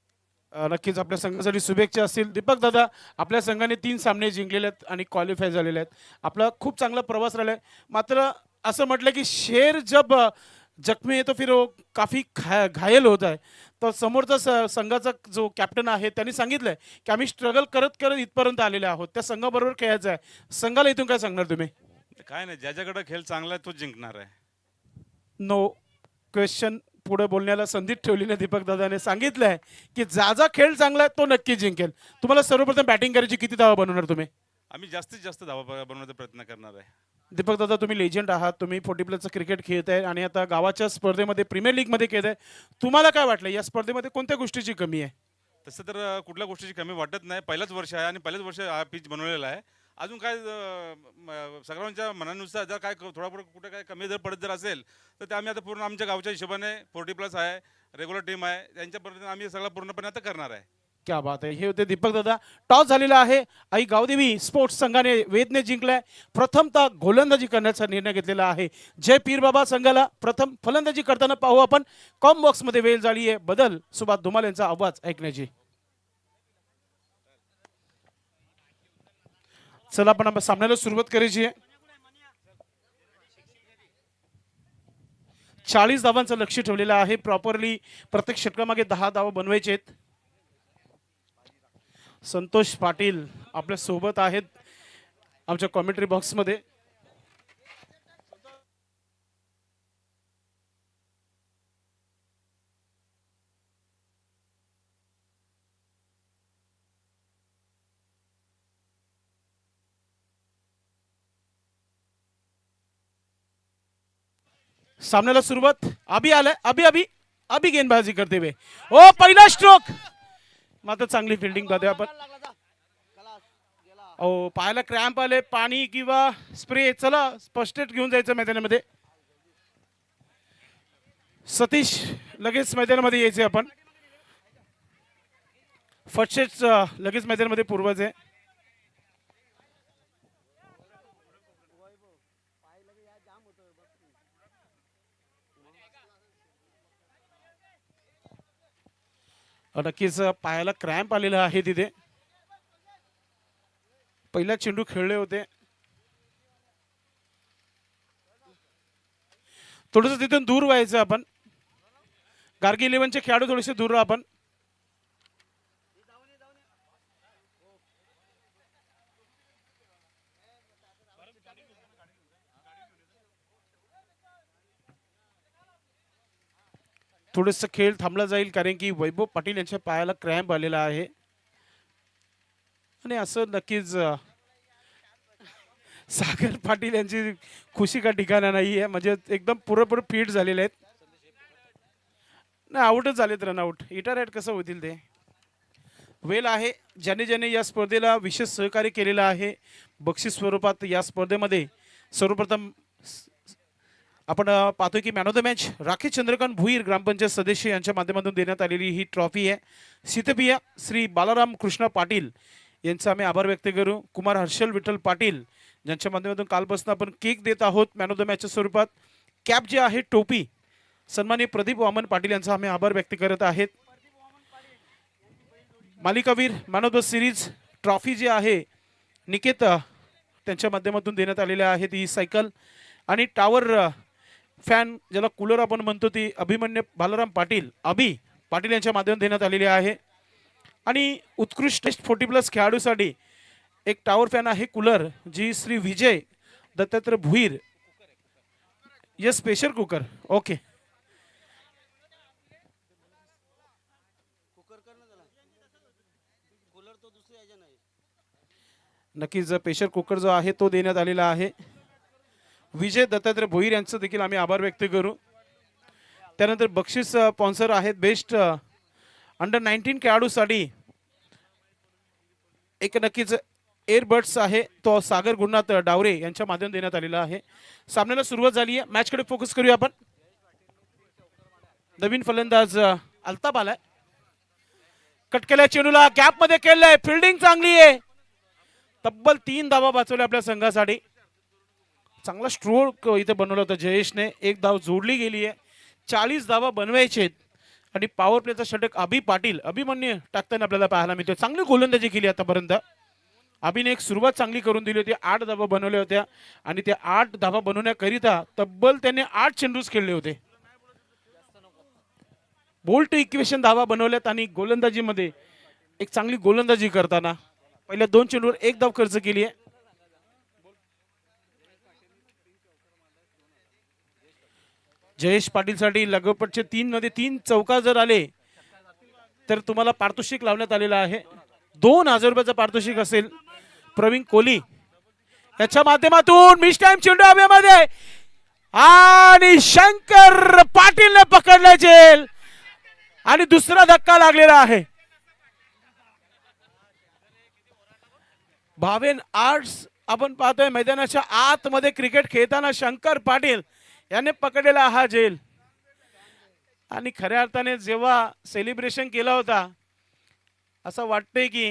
नक्कीच आपल्या संघासाठी शुभेच्छा असतील. दीपक दादा आपल्या संघाने 3 सामने जिंकलेले आहेत आणि क्वालिफाय झालेले आहेत. आपला खूप चांगला प्रवास राहिला आहे. मात्र असं म्हटलं की शेर जब जख्मी आहे तो फिर वो काफी घायल होत आहे. तर समोरचा संघाचा जो कॅप्टन आहे त्यांनी सांगितलंय की आम्ही स्ट्रगल करत करत इथपर्यंत आलेले आहोत. त्या संघाबरोबर खेळायचं आहे. संघाला इथून काय सांगणार तुम्ही. काय नाही ज्याच्याकडे खेळ चांगला आहे तो जिंकणार आहे. नो क्वेश्चन पुढे बोलण्याला संधी ठेवलेल्या दीपक दादाने सांगितलंय की जा खेळ चांगला आहे तो नक्की जिंकेल. तुम्हाला सर्वप्रथम बॅटिंग करायची किती धावा बनवणार तुम्ही. आम्ही जास्तीत जास्त धावा बनवण्याचा प्रयत्न करणार आहे. दीपक दादा तुम्ही लेजंड आहात. तुम्ही 40+ क्रिकेट खेळताय आणि आता गावाच्या स्पर्धेमध्ये प्रीमियर लीग मध्ये खेळताय. तुम्हाला काय वाटलं या स्पर्धेमध्ये कोणत्या गोष्टीची कमी आहे. तसं तर कुठल्या गोष्टीची कमी वाटत नाही. पहिलंच वर्ष आहे आणि पहिल्याच वर्ष हा पिच बनवलेला आहे. अजून काय सगळ्यांच्या मनानुसार जर काय थोडाफार कुठे काय कमी जर पडत जर असेल तर ते आम्ही आता पूर्ण आमच्या गावच्या हिशोबाने 40+ आहे रेग्युलर टीम आहे त्यांच्या पद्धतीने आम्ही सगळं पूर्णपणे आता करणार आहे. क्या बात आहे. हे होते दीपक दादा. टॉस झालेला आहे. आई गावदेवी स्पोर्ट्स संघाने वेदने जिंकलाय. प्रथमतः गोलंदाजी करण्याचा निर्णय घेतलेला आहे. जय पीरबाबा संघाला प्रथम फलंदाजी करताना पाहू आपण. कॉम बॉक्स मध्ये वेळ झाली आहे बदल सुभाष धुमाल यांचा आवाज ऐकण्याची. चला आपण सामन्याला सुरुवात करायची आहे. 40 धावांचं लक्ष ठेवलेलं आहे. प्रॉपरली प्रत्येक षटकामागे 10 धावा बनवायचे आहेत. संतोष पाटील आपल्या सोबत आहेत आमच्या कॉमेंट्री बॉक्स मध्ये. सामन्याला सुरुवात. अभि आलाय. अभि अभि अभि गेंदबाजी करते हुए. ओ पहिला स्ट्रोक. मात्र चांगली फिल्डिंग पाहतोय आपण. ओ पायाला क्रॅम्प आले. पाणी किंवा स्प्रे. चला फर्स्ट एड घेऊन जायचं मैदानामध्ये. सतीश लगेच मैदानामध्ये यायचे आपण. फर्स्ट एड लगेच मैदानामध्ये पूर्वच आहे. नक्कीच पायाला क्रॅम्प आलेला आहे तिथे. पहिला चेंडू खेळले होते. थोडस तिथून दूर व्हायचं आपण. गार्गी 11चे खेळाडू थोडेसे दूर राहा आपण. थोडस खेळ थांबला जाईल कारण की वैभव पाटील यांच्या पायाला क्रॅम्प आलेला आहे. आणि असं नक्कीच सागर पाटील यांची खुशी का ठिकाणा नाही आहे. म्हणजे एकदम पुरेपूर फिट झालेले आहेत. नाही आउटच झालेत. रनआउट. इटा राईट कसं होतील ते. वेल आहे ज्याने ज्याने या स्पर्धेला विशेष सहकार्य केलेलं आहे बक्षीस स्वरूपात. या स्पर्धेमध्ये सर्वप्रथम आपण पाहतोय की man of the match Rakesh Chandrakant Bhuir ग्रामपंचायत सदस्य यांच्या माध्यमातून देण्यात आलेली ही ट्रॉफी आहे. शीतपिया श्री बालाराम कृष्ण पाटील यांचा आम्ही आभार व्यक्त करू. कुमार हर्षल विठ्ठल पाटील ज्यांच्या माध्यमातून कालपासून आपण केक देत आहोत मॅन ऑफ द मॅचच्या स्वरूपात. कॅप जे आहे टोपी सन्माननीय प्रदीप वामन पाटील यांचा आम्ही आभार व्यक्त करत आहेत. मालिकावीर man of the series trophy जी आहे निकेत त्यांच्या माध्यमातून देण्यात आलेल्या आहेत ही सायकल. आणि टावर फॅन ज्याला कूलर आपण म्हणतो ती अभिमन्यू बालाराम पाटील अभि पाटील यांच्या माध्यमातून देण्यात आलेली आहे. आणि उत्कृष्ट 40+ खेळाडूसाठी एक टावर फॅन आहे कूलर जी Shri Vijay Dattatray Bhuir. Yes pressure cooker. Okay. नक्कीच प्रेशर कुकर जो आहे तो देण्यात आलेला आहे. विजय दत्तात्रय भोईर यांचं देखील आम्ही आभार व्यक्त करू. त्यानंतर बक्षीस स्पॉन्सर आहेत बेस्ट अंडर 19 खेळाडूसाठी एक नक्कीच एअरबड्स आहे तो सागर गुरुनाथ डावरे यांच्या माध्यमातून देण्यात आलेला आहे. सामन्याला सुरुवात झाली आहे. मॅचकडे फोकस करूया आपण. नवीन फलंदाज अल्ताफ आलाय. कट केल्या चेंडूला गॅप मध्ये केलंय. फिल्डिंग चांगली आहे. तब्बल 3 धावा वाचवल्या आपल्या संघासाठी. चांगला स्ट्रोक इथे बनवला होता जयेशने. एक धाव जोडली गेली आहे. 40 धावा बनवायचे आणि पॉवर प्लेचा षटक अभि पाटील अभिमन्यू टाकताना आपल्याला पाहायला मिळतो. चांगली गोलंदाजी केली आतापर्यंत. अभिने एक सुरुवात चांगली करून दिली होती. 8 धावा बनवल्या होत्या आणि त्या 8 धावा बनवण्याकरिता तब्बल त्याने 8 चेंडूच खेळले होते. बोल्ट इक्वेशन धावा बनवल्यात आणि गोलंदाजीमध्ये एक चांगली गोलंदाजी करताना पहिल्या 2 चेंडूवर 1 धाव खर्च केली आहे. जयेश पाटील साठी लगोपटचे 3 मध्ये 3 चौका जर आले तर तुम्हाला पारितोषिक लावण्यात आलेला आहे. 2000 रुपयाचं पारितोषिक असेल. प्रवीण कोहली याच्या माध्यमातून मिस टाइम चेंडू हवेमध्ये आणि शंकर पाटीलने पकडले जेल आणि दुसरा धक्का लागलेला आहे. भावेन आर्ट्स आपण पाहतोय मैदानाच्या आतमध्ये क्रिकेट खेळताना शंकर पाटील याने पकडलेला हा जेल. आणि खऱ्या अर्थाने जेव्हा सेलिब्रेशन केला होता असं वाटतंय की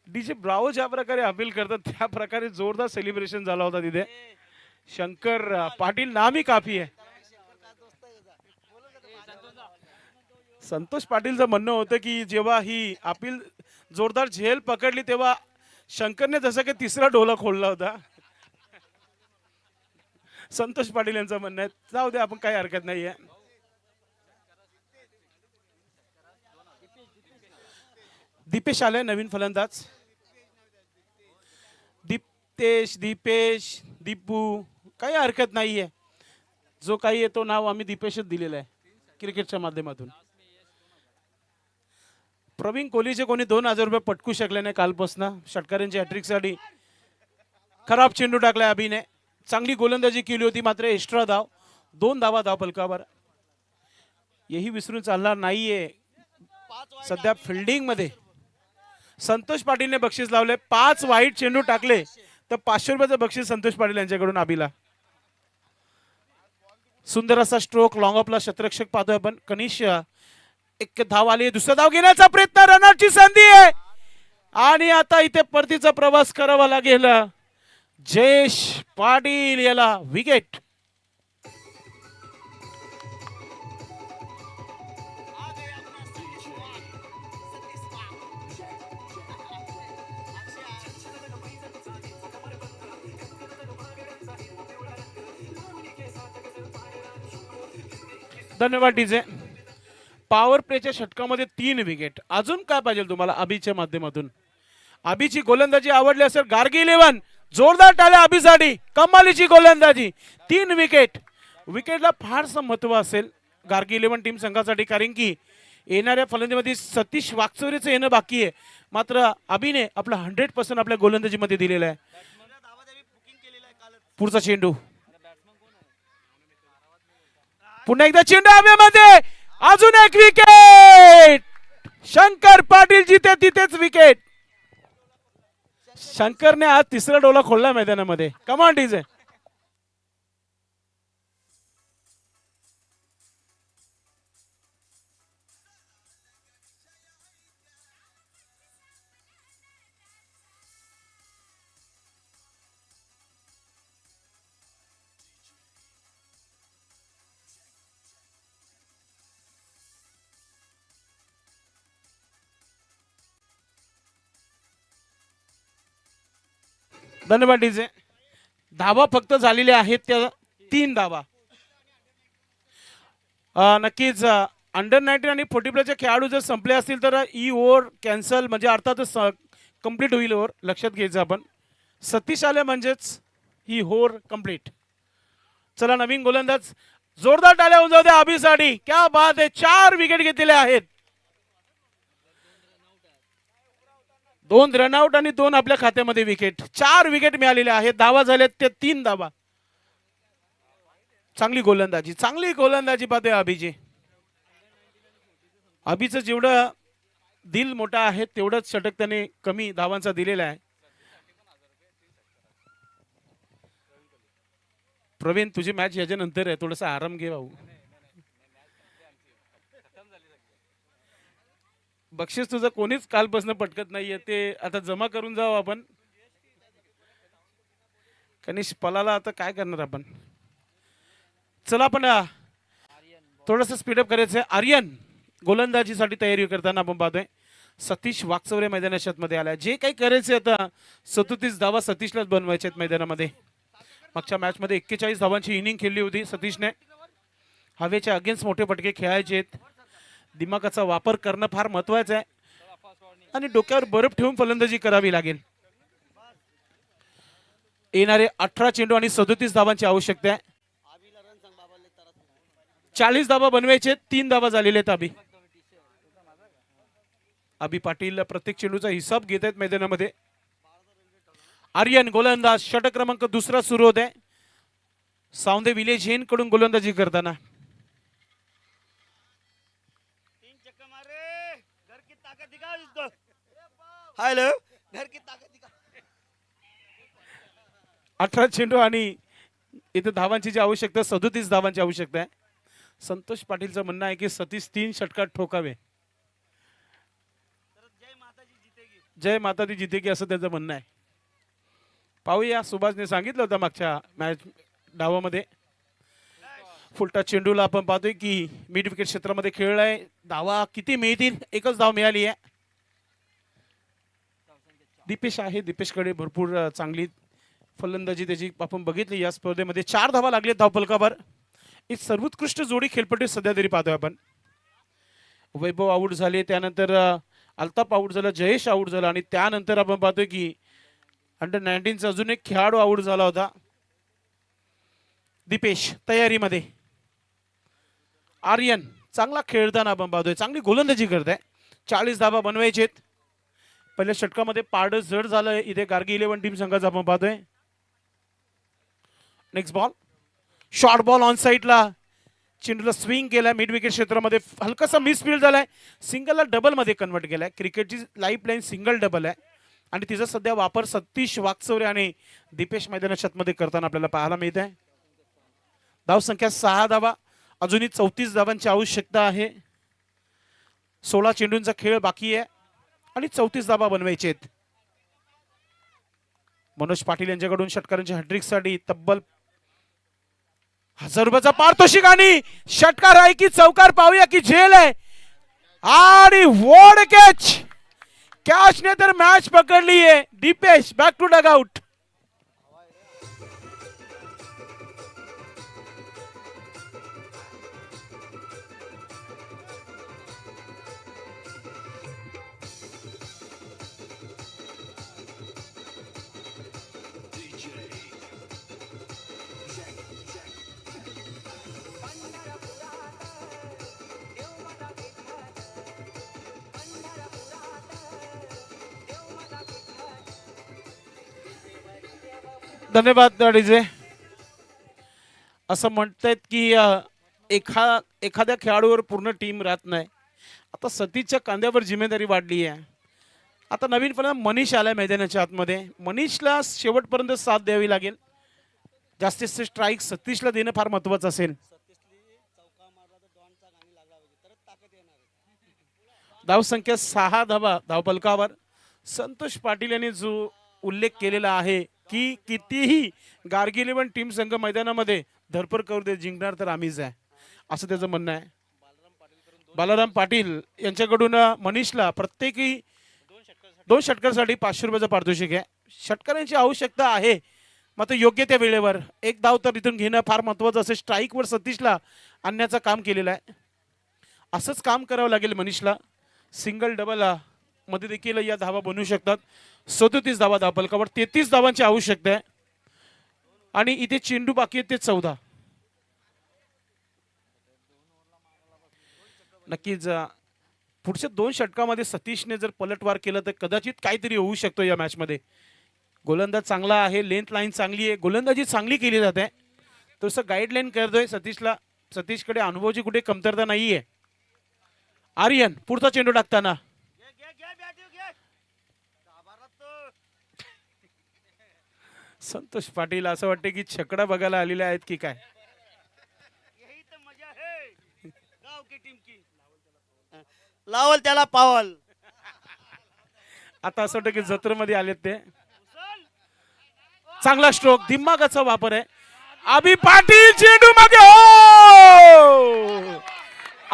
डीजे ब्रावो ज्या प्रकारे अपील करतात त्या प्रकारे जोरदार सेलिब्रेशन झाला होता तिथे. शंकर पाटील नामी काफी आहे. संतोष पाटीलचं म्हणणं होतं की जेव्हा ही अपील जोरदार झेल पकडली तेव्हा शंकरने जसं काही तिसरा डोला खोलला होता. संतोष पाटील यांचं म्हणणं आहे. जाऊ दे आपण काही हरकत नाहीये. दीपेश आले नवीन फलंदाज. दीपेश दीपू काही हरकत नाहीये. जो काही येतो नाव आम्ही दीपेशच दिलेलं आहे क्रिकेटच्या माध्यमातून. प्रवीण कोहलीचे कोणी 2,000 रुपये पटकू शकले नाही कालपासून षटकारांच्या हॅट्रिकसाठी. खराब चेंडू टाकलाय अभिने. चांगली गोलंदाजी केली होती मात्र एक्स्ट्रा धाव 2 धावा धाव फलकावर. यही विसरून चालणार नाहीये. सध्या फिल्डिंग मध्ये संतोष पाटीलने बक्षीस लावले. 5 वाईट चेंडू टाकले तर 500 रुपयाचं बक्षीस संतोष पाटील यांच्याकडून अभिला. सुंदर असा स्ट्रोक लॉंग ऑफला क्षेत्ररक्षक पाहतोय आपण. कनिष्ठ एक धाव आली. दुसरा धाव घेण्याचा प्रयत्न. रनआउटची संधी आहे आणि आता इथे परतीचा प्रवास करावा लागेल. जयेश पाटील याला विकेट. धन्यवाद डीजे. पॉवर प्लेच्या षटकामध्ये 3 विकेट. अजून काय पाहिजे तुम्हाला अभिच्या माध्यमातून? अभिची गोलंदाजी आवडली असेल गार्गी 11 जोरदार टाळ्या अभिसाठी. कमालीची गोलंदाजी 3 विकेट. विकेटला फारसं महत्व असेल गार्गी 11 टीम संघासाठी कारण की येणाऱ्या फलंदाजीमध्ये सतीश वाकचौरेचं येणं बाकी आहे. मात्र अभिने आपला 100% आपल्या गोलंदाजीमध्ये दिलेला आहे. पुढचा चेंडू पुन्हा एकदा चेंडू हवेमध्ये. अजून एक विकेट. शंकर पाटील जिथे तिथेच विकेट. शंकरने आज तिसरा डोला खोलला मैदानामध्ये. कमाल डीजे. धन्यवाद डीजे. धावा फक्त झालेल्या आहेत त्या 3 धावा. नक्कीच अंडर 19 आणि 40+ खेळाडू जर संपले असतील तर ही ओव्हर कॅन्सल म्हणजे अर्थातच कंप्लीट होईल ओव्हर. लक्षात घ्यायचं आपण. सतीश आले म्हणजेच ही ओव्हर कंप्लीट. चला नवीन गोलंदाज. जोरदार टाळ्या होऊन जाऊ द्या अभिसाठी. क्या बात आहे. 4 विकेट घेतलेले आहेत. 2 रनआउट आणि 2 आपल्या खात्यामध्ये विकेट. 4 विकेट मिळालेले आहेत. धावा झाल्यात ते 3 धावा. चांगली गोलंदाजी पाहते अभिजी. अभिचं जेवढं दिल मोठा आहे तेवढंच षटक त्याने कमी धावांचा दिलेला आहे. प्रवीण तुझी मॅच याच्यानंतर आहे. थोडासा आराम घे भाऊ. बक्षीस तुझं कोणीच कालपासून पटकत नाहीये. ते आता जमा करून जाऊ आपण. कनिष्ठ पलाला आता काय करणार आपण. चला आपण थोडस स्पीडअप करायचं आहे. आर्यन गोलंदाजीसाठी तयारी करताना आपण पाहतोय. सतीश वाकचौरे मैदानाच्या मध्ये आलाय. जे काही करायचे आता 37 धावा सतीशलाच बनवायचे आहेत मैदानामध्ये. मागच्या मॅच मध्ये 41 धावांची इनिंग खेळली होती सतीशने. हवेच्या अगेन्स्ट मोठे फटके खेळायचे आहेत. दिमागाचा वापर करणं फार महत्वाचं आहे आणि डोक्यावर बर्फ ठेवून फलंदाजी करावी लागेल. येणारे 18 चेंडू आणि 37 धावांची आवश्यकता आहे. 40 धावा बनवायचे. 3 धावा झालेले आहेत अभि पाटील प्रत्येक चेंडूचा हिसाब घेत आहेत मैदानामध्ये. आर्यन गोलंदाज. षटक क्रमांक 2 सुरू होत आहे. सावंदे विलेज हेन कडून गोलंदाजी करताना. हेलो घर की ताकत दिखा. 18 चेंडू आणि इथे धावांची जी आवश्यकता 37 धावांची आवश्यकता आहे. संतोष पाटीलचं म्हणणं आहे की सतीश 3 षटकात ठोकावे. जय माता दी जितेगी असं त्याचं म्हणणं आहे. पाहूया. सुभाषने सांगितलं होतं मागच्या मॅच डावामध्ये. फुलटा चेंडूला आपण पाहतोय की मिड विकेट क्षेत्रामध्ये खेळलाय. धावा किती मिळतील? 1च धाव मिळाली आहे. दीपेश आहे. दीपेशकडे भरपूर चांगली फलंदाजी त्याची आपण बघितली या स्पर्धेमध्ये. 4 धावा लागले धावफलकावर. एक सर्वोत्कृष्ट जोडी खेळपट्टी सध्या तरी पाहतोय आपण. वैभव आऊट झाले. त्यानंतर अल्ताफ आऊट झाला. जयेश आऊट झाला आणि त्यानंतर आपण पाहतोय की अंडर 19चा अजून एक खेळाडू आऊट झाला होता. दीपेश तयारीमध्ये. आर्यन चांगला खेळताना आपण पाहतोय. चांगली गोलंदाजी करत आहे. 40 धाबा बनवायचेत. पहिल्या षटकामध्ये पारड जड झालंय इथे गार्गी 11 टीम संघाचा आपण पाहतोय. Next ball, short ball on साईडला, चेंडूला स्विंग केलाय मिड विकेट क्षेत्रामध्ये, हलकासा मिसफील्ड झालाय, सिंगलला डबल मध्ये कन्वर्ट केलाय. क्रिकेटची लाईफ लाईन सिंगल डबल आहे आणि तिचा सध्या वापर सतीश वाकचौरे आणि दीपेश मैदानाच्या मध्ये करताना आपल्याला पाहायला मिळत आहे. धाव संख्या 6 धावा, अजूनही 34 धावांची आवश्यकता आहे. 16 चेंडूंचा खेळ बाकी आहे आणि 34 धावा बनवायचे आहेत. मनोज पाटील यांच्याकडून षटकारांच्या हॅट्रिकसाठी तब्बल 1000 रुपयाचा पारितोषिक आणि षटकार आहे की चौकार पाहूया की झेल आहे आणि वॉड कॅच. कॅचने तर मॅच पकडली आहे. Deepesh back to dugout. धन्यवाद डीजे. असं म्हणतायत की एखाद्या खेळाडूवर पूर्ण टीम राहत नाही. आता सतीशच्या कांद्यावर जिम्मेदारी वाढली आहे. आता नवीन मनीष आलाय मैदानाच्या आतमध्ये. मनीषला शेवटपर्यंत साथ द्यावी लागेल. जास्तीत जास्त स्ट्राईक सतीशला देणं फार महत्वाचं असेल. धाव संख्या 6 धावा धावफलकावर. संतोष पाटील यांनी जो उल्लेख केलेला आहे की कितीही गार्गी 11 टीम संघ मैदानामध्ये धरपड करू दे, जिंकणार तर आम्हीच आहे, असं त्याचं म्हणणं आहे. बालाराम पाटील यांच्याकडून मनीषला प्रत्येकी 2 षटकारासाठी 500 रुपयाचं पारितोषिक आहे. षटकारांची आवश्यकता आहे, मात्र योग्य त्या वेळेवर एक धाव तर इथून घेणं फार महत्वाचं असेल. स्ट्राईकवर सतीशला आणण्याचं काम केलेलं आहे. असंच काम करावं लागेल मनीषला. सिंगल डबल मध्ये देखील या धावा बनवू शकतात. 37 धावा धावफलकावर, 33 धावांची आवश्यकता आहे आणि इथे चेंडू बाकी आहेत ते 14. नक्कीच पुढच्या 2 षटकामध्ये सतीशने जर पलटवार केलं तर कदाचित काहीतरी होऊ शकतो या मॅच मध्ये. गोलंदाज चांगला आहे, लेंथ लाईन चांगली आहे, गोलंदाजी चांगली केली जाते. तसं गाईडलाईन करतोय सतीशला. सतीशकडे अनुभवाची कुठे कमतरता नाहीये. आर्यन पुढचा चेंडू टाकताना संतोष पाटील असं वाटते की छकडा बघायला आलेले आहेत की काय. लावल त्याला पावल. आता असं वाटतं की जत्रेमध्ये आलेत ते. चांगला स्ट्रोक, दिमागाचा वापर आहे. अभि पाटील चेंडू मागे. हो,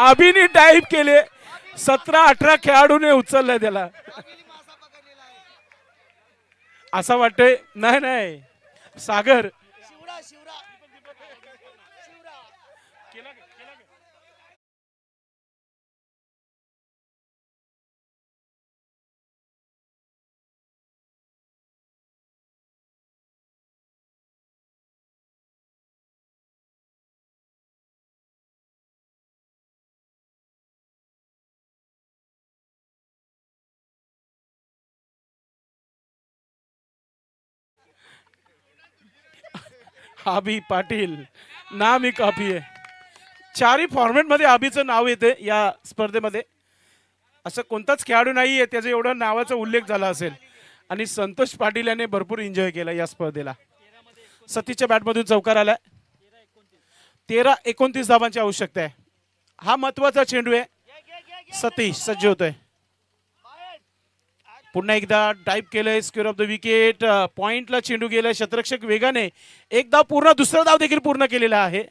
अभिने डाईव्ह केले. 17-18 खेळाडूने उचललंय त्याला. असं वाटतंय नाही सागर अभि पाटील नाम ही काफी आहे. 4ही फॉर्मॅट मध्ये अभिचं नाव येते या स्पर्धेमध्ये. असं कोणताच खेळाडू नाहीये त्याचा एवढा नावाचा उल्लेख झाला असेल. आणि संतोष पाटील याने भरपूर एन्जॉय केला या स्पर्धेला. सतीशच्या बॅटमधून चौकार आलाय. 13-29 धावांची आवश्यकता आहे. हा महत्वाचा चेंडू आहे. सतीश सज्ज होतोय. पुन्हा एकदा टाईप केलंय. Square of the wicket. पॉइंटला चेंडू गेलाय. शतरक्षक वेगाने एक धाव पूर्ण, दुसरा धाव देखील पूर्ण केलेला आहे.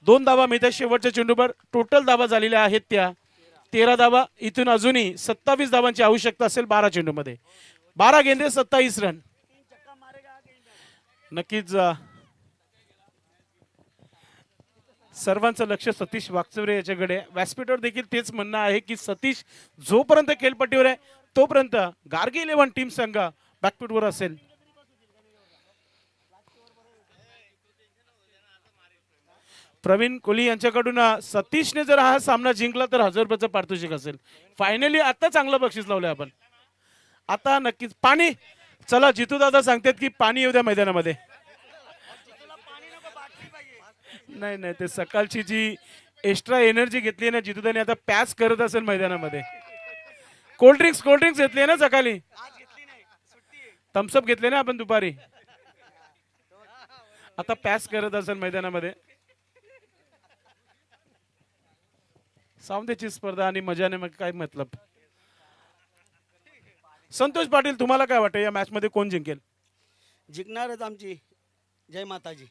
2 धावा मिळतात शेवटच्या चेंडूवर. टोटल धावा झालेल्या आहेत त्या 13 धावा. इथून अजूनही 27 धावांची आवश्यकता असेल 12 चेंडूमध्ये. 12 गेंदे 27 रन. नक्कीच सर्वांचं लक्ष सतीश वाकचौरे याच्याकडे. व्यासपीठावर देखील तेच म्हणणं आहे की सतीश जोपर्यंत खेळपट्टीवर आहे तोपर्यंत गार्गी 11 टीम संघ बॅकफूटवर असेल. प्रवीण कोहली यांच्याकडून सतीशने जर हा सामना जिंकला तर 1000 रुपयाचं पारितोषिक असेल. फायनली आता चांगलं बक्षीस लावलंय आपण. आता नक्कीच पाणी. चला जितू दादा सांगतात की पाणी येऊ द्या मैदानामध्ये. नाही नाही, ते सकाळची जी एक्स्ट्रा एनर्जी घेतली ना जितूदाने, आता पॅच करत असेल मैदानामध्ये. कोल्ड्रिंक्स घेतली ना सकाळी. थम्सअप घेतले ना आपण दुपारी. आता पॅच करत असेल मैदानामध्ये. सामन्याची स्पर्धा आणि मजाने मग काय मतलब. संतोष पाटील, तुम्हाला काय वाटतं या मॅच मध्ये कोण जिंकेल? जिंकणारच आमची जय माताजी.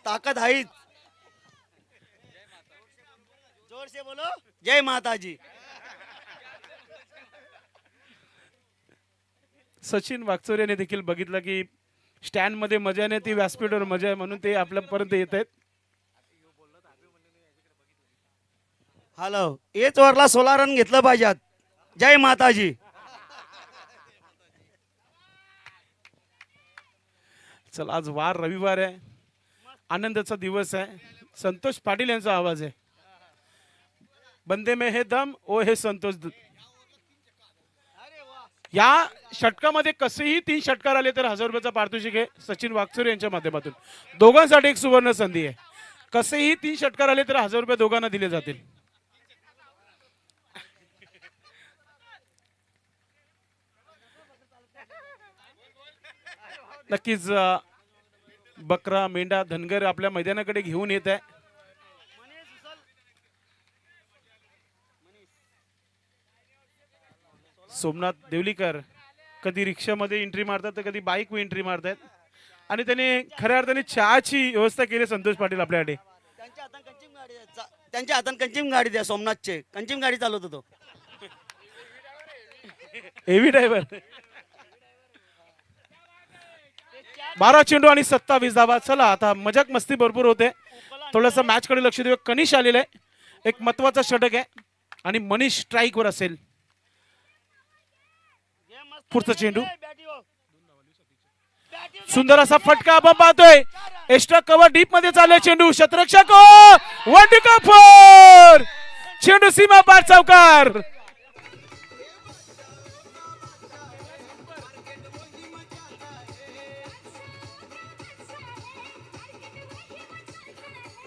ताकद आहे. जोर से बोलो जय माताजी. सचिन वागचोर याने देखील बघितलं की स्टँड मध्ये मजा नाही, ती व्यासपीठावर मजा आहे, म्हणून ते आपल्यापर्यंत येत आहेत. हॅलो, एच ओव्हरला 16 रन घेतलं पाहिजेत. जय माताजी. चल, आज वार रविवार आहे, आनंदाचा दिवस आहे. संतोष पाटील यांचा आवाज आहे. बंदे में है दम, ओ हे संतोष. या षटकामध्ये कसेही 3 षटकार आले तर 1000 रुपयाचा पारितोषिक आहे सचिन वागचोर यांच्या माध्यमातून. दोघांसाठी एक सुवर्ण संधी आहे. कसेही 3 षटकार आले तर 1000 रुपये दोघांना दिले जातील. नक्कीच बकरा, मेंढा, धनगर आपल्या मैदानाकडे घेऊन येत आहे. सोमनाथ देवलीकर कधी रिक्षामध्ये एंट्री मारतात तर कधी बाईक एंट्री मारतात. आणि त्याने खऱ्या अर्थाने चहाची व्यवस्था केली संतोष पाटील आपल्याकडे. त्यांच्या हातात कंचिम गाडी द्या. सोमनाथचे कंचिम गाडी चालवतो तो. Heavy driver. 12 चेंडू आणि 27 धावा. चला, आता मजाक मस्ती भरपूर होते. थोडंसं मॅच कडे लक्ष देऊ. कनिष आलेला आहे, एक महत्वाचा षटक आहे आणि मनीष स्ट्राईक वर असेल. पुढचा चेंडू, सुंदर असा फटका आपण पाहतोय. एक्स्ट्रा कव्हर डीप मध्ये चालले चेंडू. शतरक्षक फोर. चेंडू सीमा पार चौकार.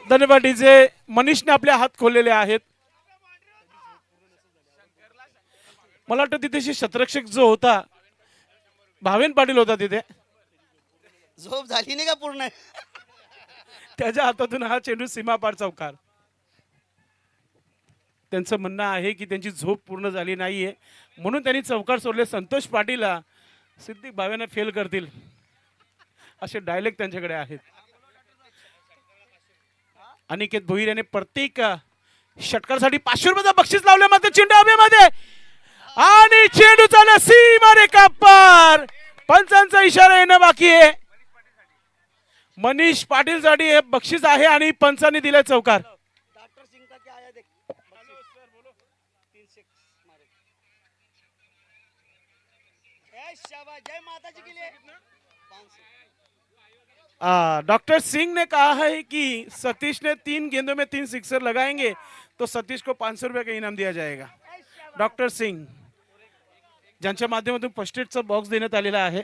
धन्यवाद डीजे. मनीषने आपले हात खोललेले आहेत. मला वाटतं तिथे शतरक्षक जो होता भावेन पाटील होता तिथे. झोप झाली नाही का पूर्ण? त्याच्या हातातून हा चेंडू सीमापार चौकार. त्यांचं म्हणणं आहे की त्यांची झोप पूर्ण झाली नाहीये म्हणून त्यांनी चौकार सोडले. संतोष पाटीलला सिद्दीक भावेने फेल करतील असे डायलेक्ट त्यांच्याकडे आहेत. अनिकेत भोईर याने प्रत्येक षटकासाठी 500 रुपयाचं बक्षीस लावले. मात्र चेंडू हवेमध्ये आणि चेंडू चालला सीमा रेखा पार. पंचांचा इशारा येणं बाकी आहे. मनीष पाटील साठी हे बक्षीस आहे आणि पंचांनी दिले चौकार. डॉक्टर सिंह का क्या आया देख. शाबाश, जय माताजी के लिए. डॉक्टर सिंह ने कहा है कि सतीश ने 3 गेंदों में 3 सिक्सर लगाएंगे तो सतीश को 500 रुपये का इनाम दिया जाएगा. डॉक्टर सिंह ज्यांच्या माध्यमातून फर्स्ट एडचा बॉक्स देण्यात आलेला आहे.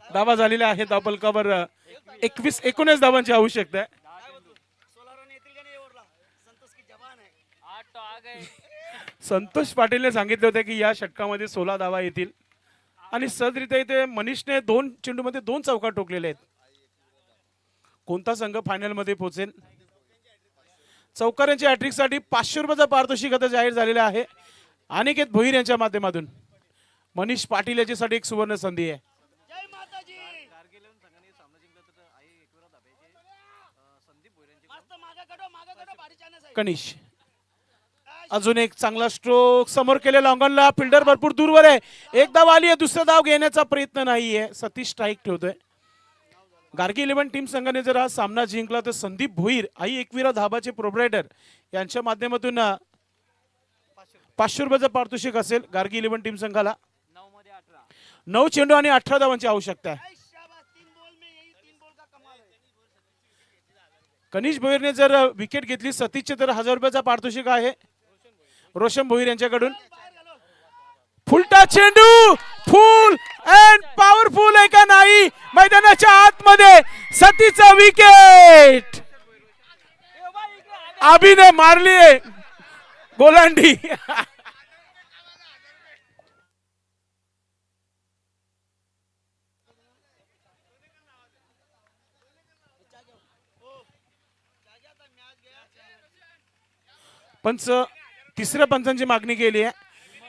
धावा झालेल्या आहे. धावफलकावर 19 धावांची आवश्यकता आहे. संतोष पाटीलने सांगितले होते की या षटकामध्ये 16 धावा येतील आणि सहजरित्या इथे मनीषने 2 चेंडूमध्ये 2 चौकार ठोकलेले आहेत. कोणता संघ फायनल मध्ये पोहोचेल? चौकारांच्या हॅट्रिक साठी 500 रुपयाचा पारितोषिक आता जाहीर झालेला आहे. अनिकेत भोईर यांच्या माध्यमातून मनीष पाटील याच्यासाठी एक सुवर्ण संधी आहे. कनिष अजून एक चांगला स्ट्रोक समोर केलेला. अंगणला फिल्डर भरपूर दूरवर आहे. एक धाव आली आहे. दुसरा धाव घेण्याचा प्रयत्न नाहीये. सतीश स्ट्राईक ठेवतोय. गार्गी 11 टीम संघाने जर हा सामना जिंकला तर संदीप भोईर आई एकविरा धाबाचे प्रोप्रायटर यांच्या माध्यमातून 500 रुपयाचं पारितोषिक असेल गार्गी 11 टीम संघाला. 9 चेंडू आणि 18 धावांची आवश्यकता आहे. कनिष भोईरने जर विकेट घेतली सतीशचे तर 1000 रुपयाचा पारितोषिक आहे रोशन भोईर यांच्याकडून. फुलटा चेंडू फुल अँड पॉवरफुल आहे का नाही मैदानाच्या आतमध्ये सतीचा विकेट. अभिने मारली गोलांडी. पंच तिसऱ्या पंचांची मागणी केली आहे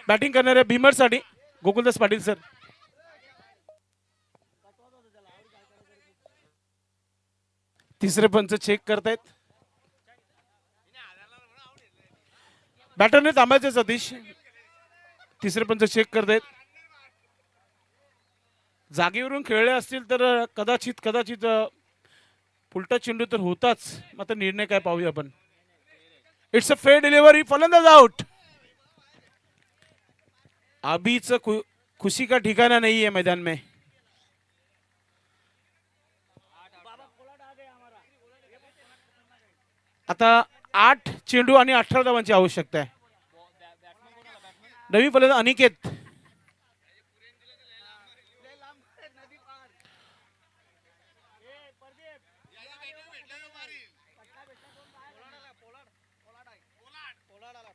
बॅटिंग करणाऱ्या भीमरसाठी गोकुलदास पाटील सर. तिसरे पंच चेक करतायत. बॅटरने थांबायचे सतीश. तिसरे पंच चेक करतायत. जागेवरून खेळले असतील तर कदाचित उलटा चेंडू तर होताच. मात्र निर्णय काय पाहूया आपण. It's a fair delivery. फलंदाज आउट. अभीच खुशी का ठिकाना नहीं है मैदान में. आता 8 चेंडू आणि 18 धावांची आवश्यकता आहे. नवी फलंदाज अनिकेत.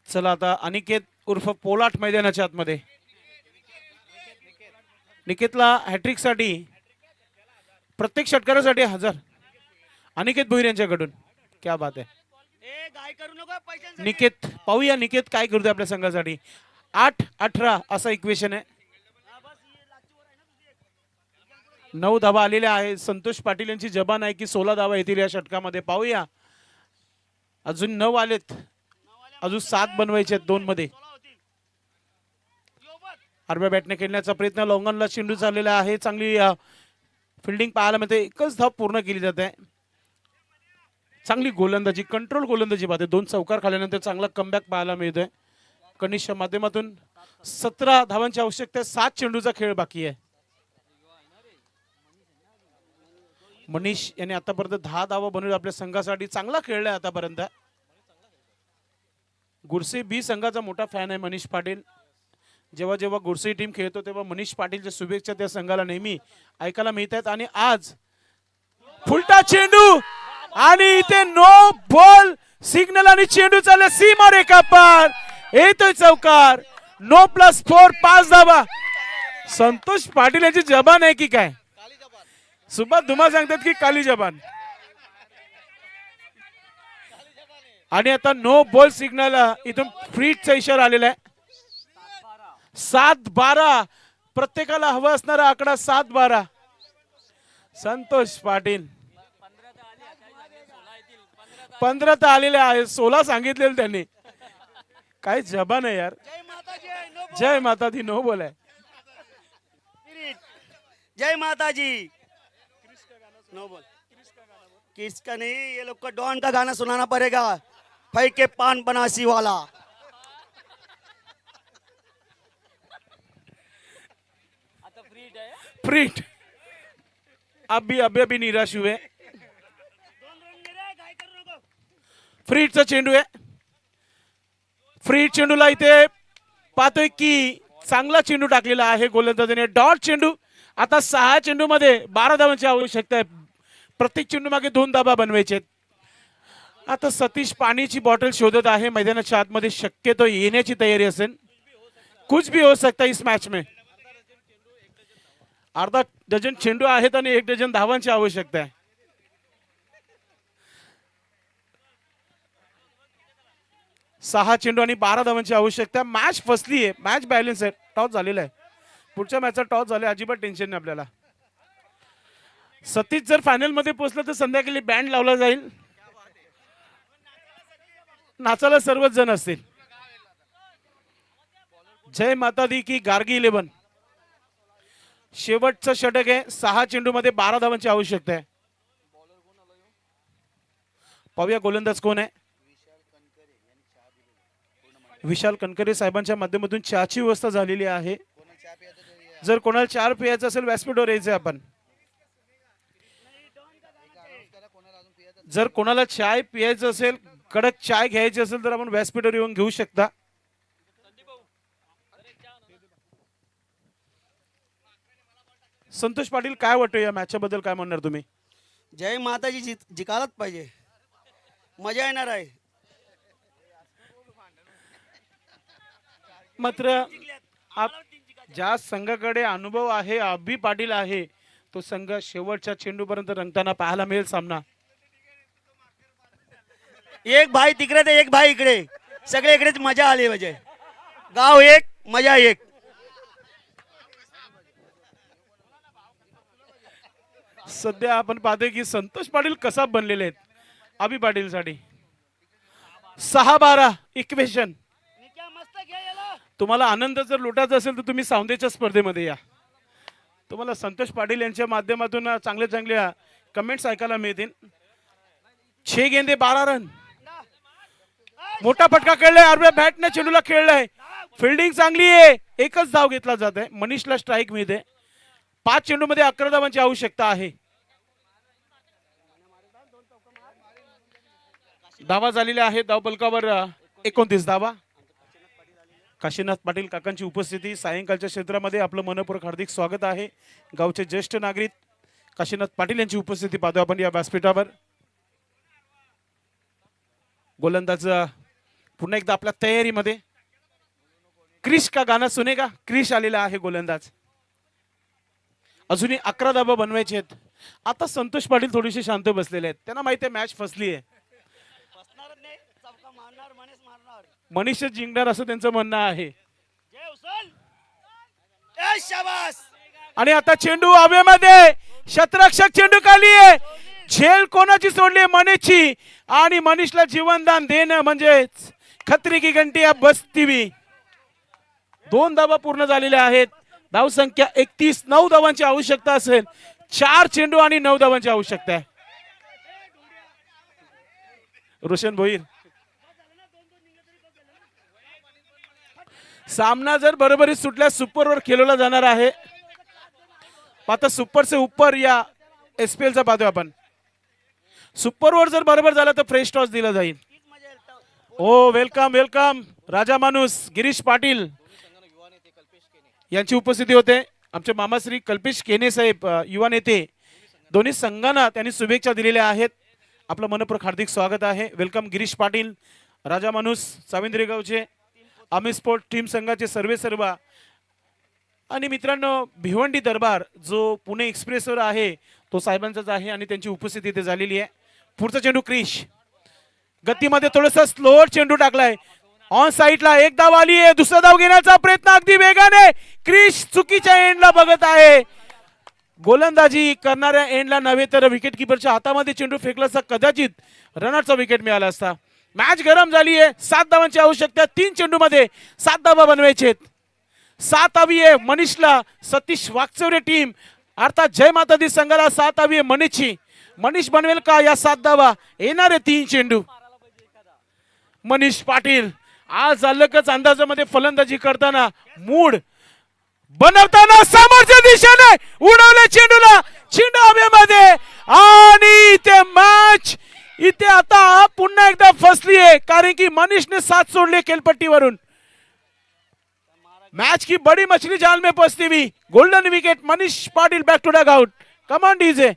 चला आता अनिकेत उर्फ पोलाट मैदानाच्या आतमध्ये. निकेतला हॅट्रिक साठी प्रत्येक षटकारासाठी 1000 अनिकेत भोईर यांच्याकडून. क्या बात आहे. निकेत पाहूया निकेत काय करतोय आपल्या संघासाठी. 8-18 असा इक्वेशन आहे. 9 धावा आलेल्या आहेत. संतोष पाटील यांची जबान आहे की 16 धावा येतील या षटकामध्ये. पाहूया. अजून 9 आलेत. अजून 7 बनवायचे आहेत 2 मध्ये. आडव्या बॅटने खेळण्याचा प्रयत्न. लॉंगनला चेंडू चाललेला आहे. चांगली फिल्डिंग पाहायला मिळते. एकच धाव पूर्ण केली जाते. चांगली गोलंदाजी कंट्रोल गोलंदाजी पाहते. 2 चौकार खाल्यानंतर चांगला कमबॅक पाहायला मिळतोय. कनिष्ठच्या माध्यमातून 17 धावांची आवश्यकता आहे. 7 चेंडूचा खेळ बाकी आहे. मनीष यांनी आतापर्यंत 10 धावा बनवल्या आपल्या संघासाठी. चांगला खेळलाय आतापर्यंत. गुरसे बी संघाचा मोठा फॅन आहे मनीष पाटील. जेव्हा जेव्हा गुरसे टीम खेळतो तेव्हा मनीष पाटीलच्या शुभेच्छा त्या संघाला नेहमी ऐकायला मिळतात. आणि आज फुलटा चेंडू आणि इथे नो बॉल सिग्नल आणि चेंडू चालला सीमा रेखा पार. येतोय चौकार. नो +4 5 धावा. संतोष पाटील यांची जबान आहे की काय. सुभाष धुमा सांगतात की काली जबान. आणि आता नो बॉल सिग्नल इथून फ्रीजचा इशारा आलेला आहे. 7-12 प्रत्येकाला हवा असणारा आकडा 7-12. संतोष पाटील 15 तर आलेले आहे. 16 सांगितलेलं त्यांनी. काय जबान आहे यार. जय माता दी. नो बॉल है. जय माता जी. No ball. किसका नहीं, ये लोग को डॉन का गाना सुनाना पड़ेगा. के पान बनासी वाला. फ्रीट अभी निराश हुए. फ्रीटचा चेंडू आहे. फ्रीट चेंडूला इथे पाहतोय की चांगला चेंडू टाकलेला आहे गोलंदाजाने. डॉट चेंडू. आता 6 चेंडू मध्ये 12 धावांची आवश्यकता आहे. प्रत्येक चेंडू मागे 2 धावा बनवायचे. आता सतीश पाण्याची बॉटल शोधत आहे मैदानाच्या आतमध्ये. शक्यतो येण्याची तयारी असेल. कुछ भी हो सकता इस मॅच में. अर्धा डझन चेंडू आहेत आणि 1 डझन धावांची आवश्यकता आहे. सहा चेंडू आणि 12 धावांची आवश्यकता. मॅच फसली आहे. मॅच बॅलन्स आहे. टॉस झालेला आहे. पुढच्या मॅचचा टॉस झाला. अजिबात टेन्शन नाही आपल्याला. सतीश जर फायनल मध्ये पोहोचला तर संध्याकाळी बँड लावला जाईल. नाचायला सर्वच जण असतील. जय माता दी की गार्गी 11. शेवटचं षटक आहे. 6 चेंडू मध्ये 12 धावांची आवश्यकता आहे. पाहूया गोलंदाज कोण आहे. विशाल कणकरे साहेबांच्या माध्यमातून चहाची व्यवस्था झालेली आहे. जर कोणाला 4 प्यायचं असेल व्यासपीठावर यायचं आपण. जर कोणाला चाय पियायचं असेल, कडक चाय घ्यायची असेल तर आपण व्यासपीठावर येऊन घेऊ शकता. संतोष पाटील, काय वाटतं या मॅचच्या बद्दल, काय म्हणणार तुम्ही? जय माताजी जिकायलाच पाहिजे, मजा येणार आहे. मात्र ज्या संघाकडे अनुभव आहे, अभि पाटील आहे, तो संघ शेवटच्या चेंडूपर्यंत रंगताना पाहायला मिळेल सामना. एक भाई तिकडे तर एक भाई इकडे, सगळे इकडेच मजा आली पाहिजे. गाव एक, मजा एक. सध्या आपण पाहतोय की संतोष पाटील कसा बनलेले आहेत अभि पाटील साठी. 6-12 इक्वेशन. तुम्हाला आनंद जर लुटायचा असेल तर तुम्ही सावंदेच्या स्पर्धेमध्ये या. तुम्हाला संतोष पाटील यांच्या माध्यमातून चांगल्या चांगल्या कमेंट्स ऐकायला मिळतील. 6 गेंदे 12 रन. मोठा फटका खेळलाय, आरव्या बॅटने चेंडूला खेळलाय. फिल्डिंग चांगली आहे, एकच धाव घेतला जात आहे. मनीषला स्ट्राईक मिळते. 5 चेंडूमध्ये 11 धावांची आवश्यकता आहे. धावा झालेल्या आहेत धावफलकावर 29 धावा. काशीनाथ पाटील काकांची उपस्थिती सायंकाळच्या क्षेत्रामध्ये आपलं मनपूर्वक हार्दिक स्वागत आहे. गावचे ज्येष्ठ नागरिक काशीनाथ पाटील यांची उपस्थिती पाहतो आपण या व्यासपीठावर. गोलंदाज पुन्हा एकदा आपल्या तयारीमध्ये. क्रिश का गाना सुनेगा, क्रिश आलेला आहे गोलंदाज. अजूनही 11 धावा बनवायचे आहेत. आता संतोष पाटील थोडेसे शांत बसलेले आहेत, त्यांना माहिती आहे मॅच फसली आहे. मनीषच जिंकणार असं त्यांचं म्हणणं आहे. आणि आता चेंडू हवेमध्ये, शतरक्षक चेंडू खाली आहे. झेल कोणाची सोडली? मनीषची. आणि मनीषला जीवनदान देणं म्हणजे खत्री की घंटी अब बजती. 2 धावा पूर्ण झालेल्या आहेत. धाव संख्या 31. 9 धावांची आवश्यकता असेल. 4 चेंडू आणि 9 धावांची आवश्यकता आहे. रोशन भोईर. सामना जर बरोबरीत सुटल्यास सुपरवर खेळवला जाणार आहे. आता सुपर से ऊपर या एसपीएल चा पाहतोय आपण. सुपरवर जर बरोबर झालं तर फ्रेश टॉस दिला जाईल. ओ वेलकम वेलकम. राजा माणूस गिरीश पाटील यांची उपस्थिती होते. आमचे मामाश्री कल्पेश केने साहेब युवा नेते, दोन्ही संघांना त्यांनी शुभेच्छा दिलेल्या आहेत. आपलं मनपूर्वक हार्दिक स्वागत आहे. वेलकम गिरीश पाटील, राजा माणूस, साविंद्री गावचे, आम्ही स्पोर्ट टीम संघाचे सर्व. आणि मित्रांनो, भिवंडी दरबार जो पुणे एक्सप्रेसवर आहे तो साहेबांचाच आहे आणि त्यांची उपस्थिती इथे झालेली आहे. पुढचा चेंडू क्रिश गतीमध्ये थोडासा स्लोअर चेंडू टाकलाय. ऑन साईडला एक धाव आली आहे. दुसरा धाव घेण्याचा प्रयत्न अगदी वेगाने. क्रिश चुकीच्या एंडला बघत आहे. गोलंदाजी करणाऱ्या एंडला नव्हे तर विकेट किपरच्या हातामध्ये चेंडू फेकला असता कदाचित रनरचा विकेट मिळाला असता. मॅच गरम झाली आहे. 7 धावांची आवश्यकता. 3 चेंडू मध्ये 7 धावा बनवायचे. 7 हवी आहे मनीषला. सतीश वागचौरे टीम अर्थात जय माता दी संघाला 7 हवी आहे मनीषची. मनीष बनवेल का या 7 धावा? येणारे 3 चेंडू. मनीष पाटील आज अलगच अंदाजामध्ये फलंदाजी करताना, मूड बनवताना समोरच्या दिशेने उडवले चेंडूला. चेंडू हवेमध्ये आणि ते मॅच इथे आता पुन्हा एकदा फसली आहे, कारण की मनीषने 7 सोडले खेलपट्टीवरून. मैच की बड़ी मछली जाल में फंसती हुई. Golden wicket. Manish Patil back to dugout. Come on DJ.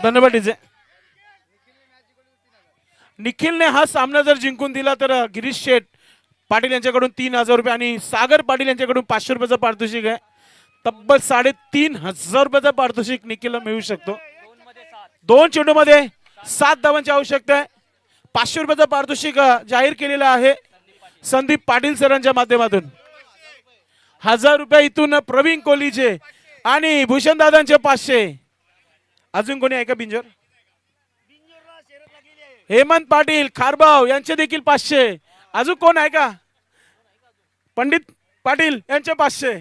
धन्यवाद डीजे. निखिलने हा सामना जर जिंकून दिला तर गिरीश शेठ पाटील यांच्याकडून 3,000 रुपये आणि सागर पाटील यांच्याकडून 500 रुपयाचं पारितोषिक आहे. तब्बल 3,500 रुपयाचं पारितोषिक निखिलला मिळू शकतो. 2 चेंडूमध्ये 7 धावांची आवश्यकता आहे. 500 रुपयाचं पारितोषिक जाहीर केलेलं आहे संदीप पाटील सरांच्या माध्यमातून. 1000 रुपये इथून प्रवीण कोहलीचे आणि भूषण दादांचे 500. अजून कोणी आहे का बिंजर? हेमंत पाटील खारबाव यांचे देखील 500. अजून कोण आहे का? पंडित पाटील यांचे 500.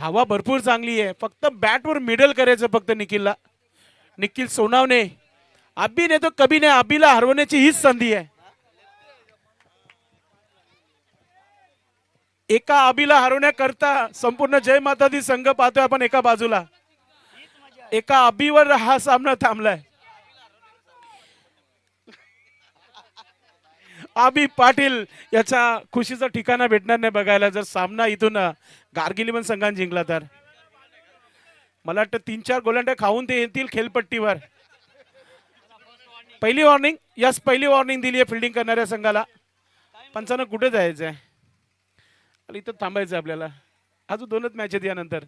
हवा भरपूर चांगली आहे, फक्त बॅटवर मिडल करायचं फक्त निखिलला. निखिल सोनावणे अबी नाही तो कभी नाही, अबीला हरवण्याची हीच संधी आहे. एका अबीला हरवण्याकरता संपूर्ण जय माता दी संघ पाहतोय आपण एका बाजूला. एका अबीवर हा सामना थांबलाय. अबी पाटील याच्या खुशीचं ठिकाणा भेटणार नाही बघायला जर सामना इथून गार्गिल पण संघाने जिंकला तर. मला वाटतं 3-4 गोलंड्या खाऊन ते येतील खेळपट्टीवर. पहिली वॉर्निंग, यस पहिली वॉर्निंग दिली आहे फिल्डिंग करणाऱ्या संघाला. पंचांना कुठे जायचं आहे, इथं थांबायचं आपल्याला. अजून 2च मॅच आहेत यानंतर.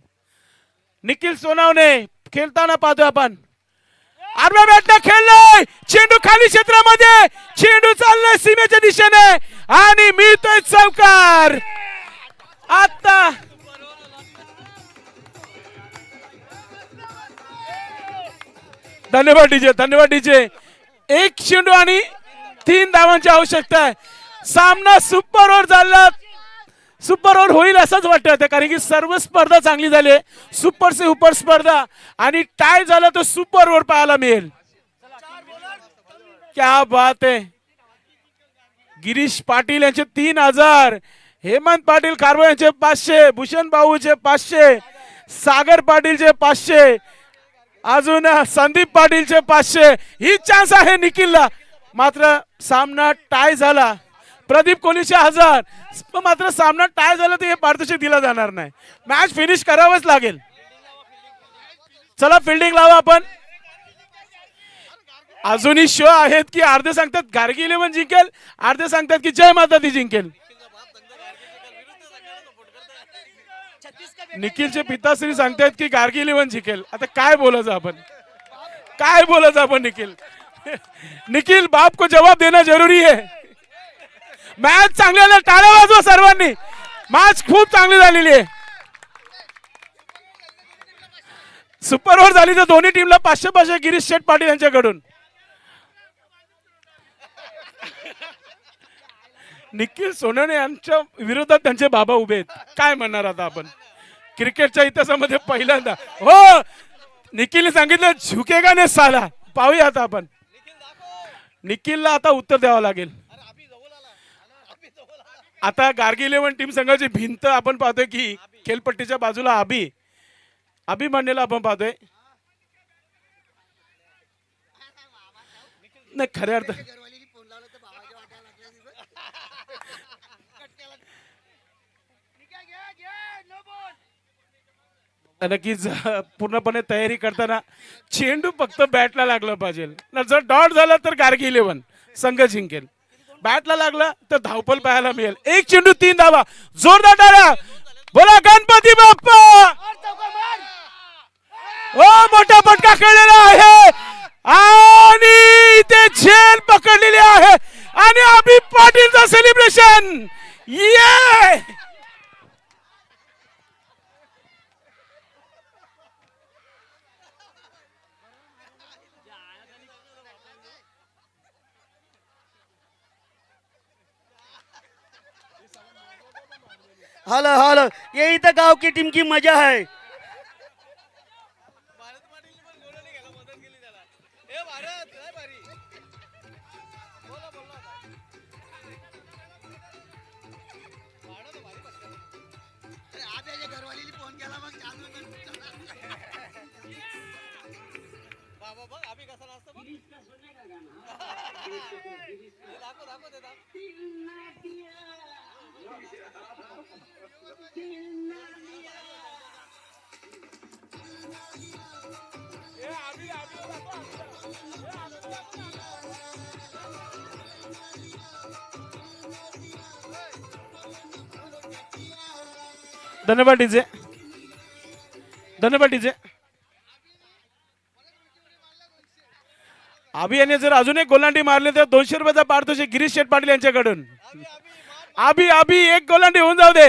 निखिल सोनावणे खेळताना पाहतोय आपण. आडव्या बॅटला खेळलाय, चेंडू खाली क्षेत्रामध्ये, चेंडू चाललाय सीमेच्या दिशेने आणि मिळतोय चौकार. आता धन्यवाद डीजे, धन्यवाद डीजे. 1 चेंडू आणि 3 धावांची आवश्यकता आहे. सामना सुपर ओव्हर झाला, सुपर ओव्हर होईल असंच वाटतं, कारण की सर्व स्पर्धा चांगली झाली. सुपर से सुपर स्पर्धा आणि टाय झाला तर सुपर ओव्हर पाहायला मिळेल. क्या बात आहे. गिरीश पाटील यांचे 3000, हेमंत पाटील खारवा यांचे 500, भूषण भाऊचे 500, सागर पाटीलचे 500, अजून संदीप पाटीलचे 500. ही चान्स आहे निखिलला. मात्र सामना टाय झाला. प्रदीप कोहलीचे 1000, मात्र सामना टाय झाला तर हे पारितोषिक दिला जाणार नाही. मॅच फिनिश करावंच लागेल. चला फिल्डिंग लावा आपण. अजूनही शो आहेत की अर्धे सांगतात गार्गी 11 जिंकेल, अर्धे सांगतात की जय माता दी जिंकेल. निखिलचे पिताश्री सांगतायत की गार्गी 11 जिंकेल. आता काय बोलायचं आपण, काय बोलायचं आपण निखिल. निखिल बाप को जवाब देना जरूरी है. मॅच चांगली, टाळ्या वाजवा सर्वांनी. मॅच खूप चांगली झालेली आहे. सुपर ओव्हर झाली तर दोन्ही टीमला 500 गिरीश शेठ पाटील यांच्याकडून. निखिल सोनावणे यांच्या विरोधात त्यांचे बाबा उभे आहेत. काय म्हणणार आता आपण, क्रिकेटच्या इतिहासामध्ये पहिल्यांदा. हो, निखिलने सांगितलं झुकेगा ने साला. पाहूया आता आपण. निखिलला आता उत्तर द्यावं लागेल. आता गार्गी 11 टीम संघाची भिंत आपण पाहतोय की खेळपट्टीच्या बाजूला अभि मांडेला आपण पाहतोय. नाही खऱ्या अर्थ नक्कीच पूर्णपणे तयारी करताना चेंडू फक्त बॅटला लागला पाहिजे. जर डॉट झाला तर गार्गी 11 संघ जिंकेल. बॅटला लागला तर धावपल पाहायला मिळेल. 1 चेंडू 3 धावा. जोरदार टाळ्या. बोला गणपती बाप्पा. हो, मोठा फटका खेळलेला आहे आणि ते झेल पकडलेली आहे आणि अभि पाटीलचं सेलिब्रेशन. ये हेलो हेलो, यही तो गांव की टीम की मजा है. धन्यवाद डीजे, धन्यवाद डीजे. अभि याने जर अजून एक गोलांडी मारली तर 200 रुपयाचा पारितोषिक गिरीश शेठ पाटील यांच्याकडून. अभि 1 गोलांडी होऊन जाऊ दे.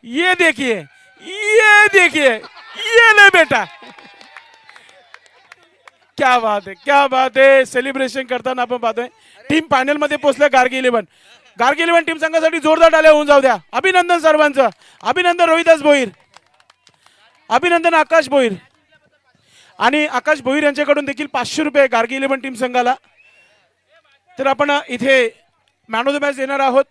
ये देखिए, ये देखिए, ये ले बेटा. क्या बात है, क्या बात है. सेलिब्रेशन करताना आपण पाहतोय टीम फायनल मध्ये पोहोचल्या गार्गी 11. गार्गी 11 टीम संघासाठी जोरदार टाळ्या होऊन जाऊ द्या. अभिनंदन सर्वांचं. अभिनंदन रोहिदास भोईर. अभिनंदन आकाश भोईर. आणि आकाश भोईर यांच्याकडून देखील 500 रुपये गार्गी 11 टीम संघाला. तर आपण इथे मॅन ऑफ द मॅच देणार आहोत.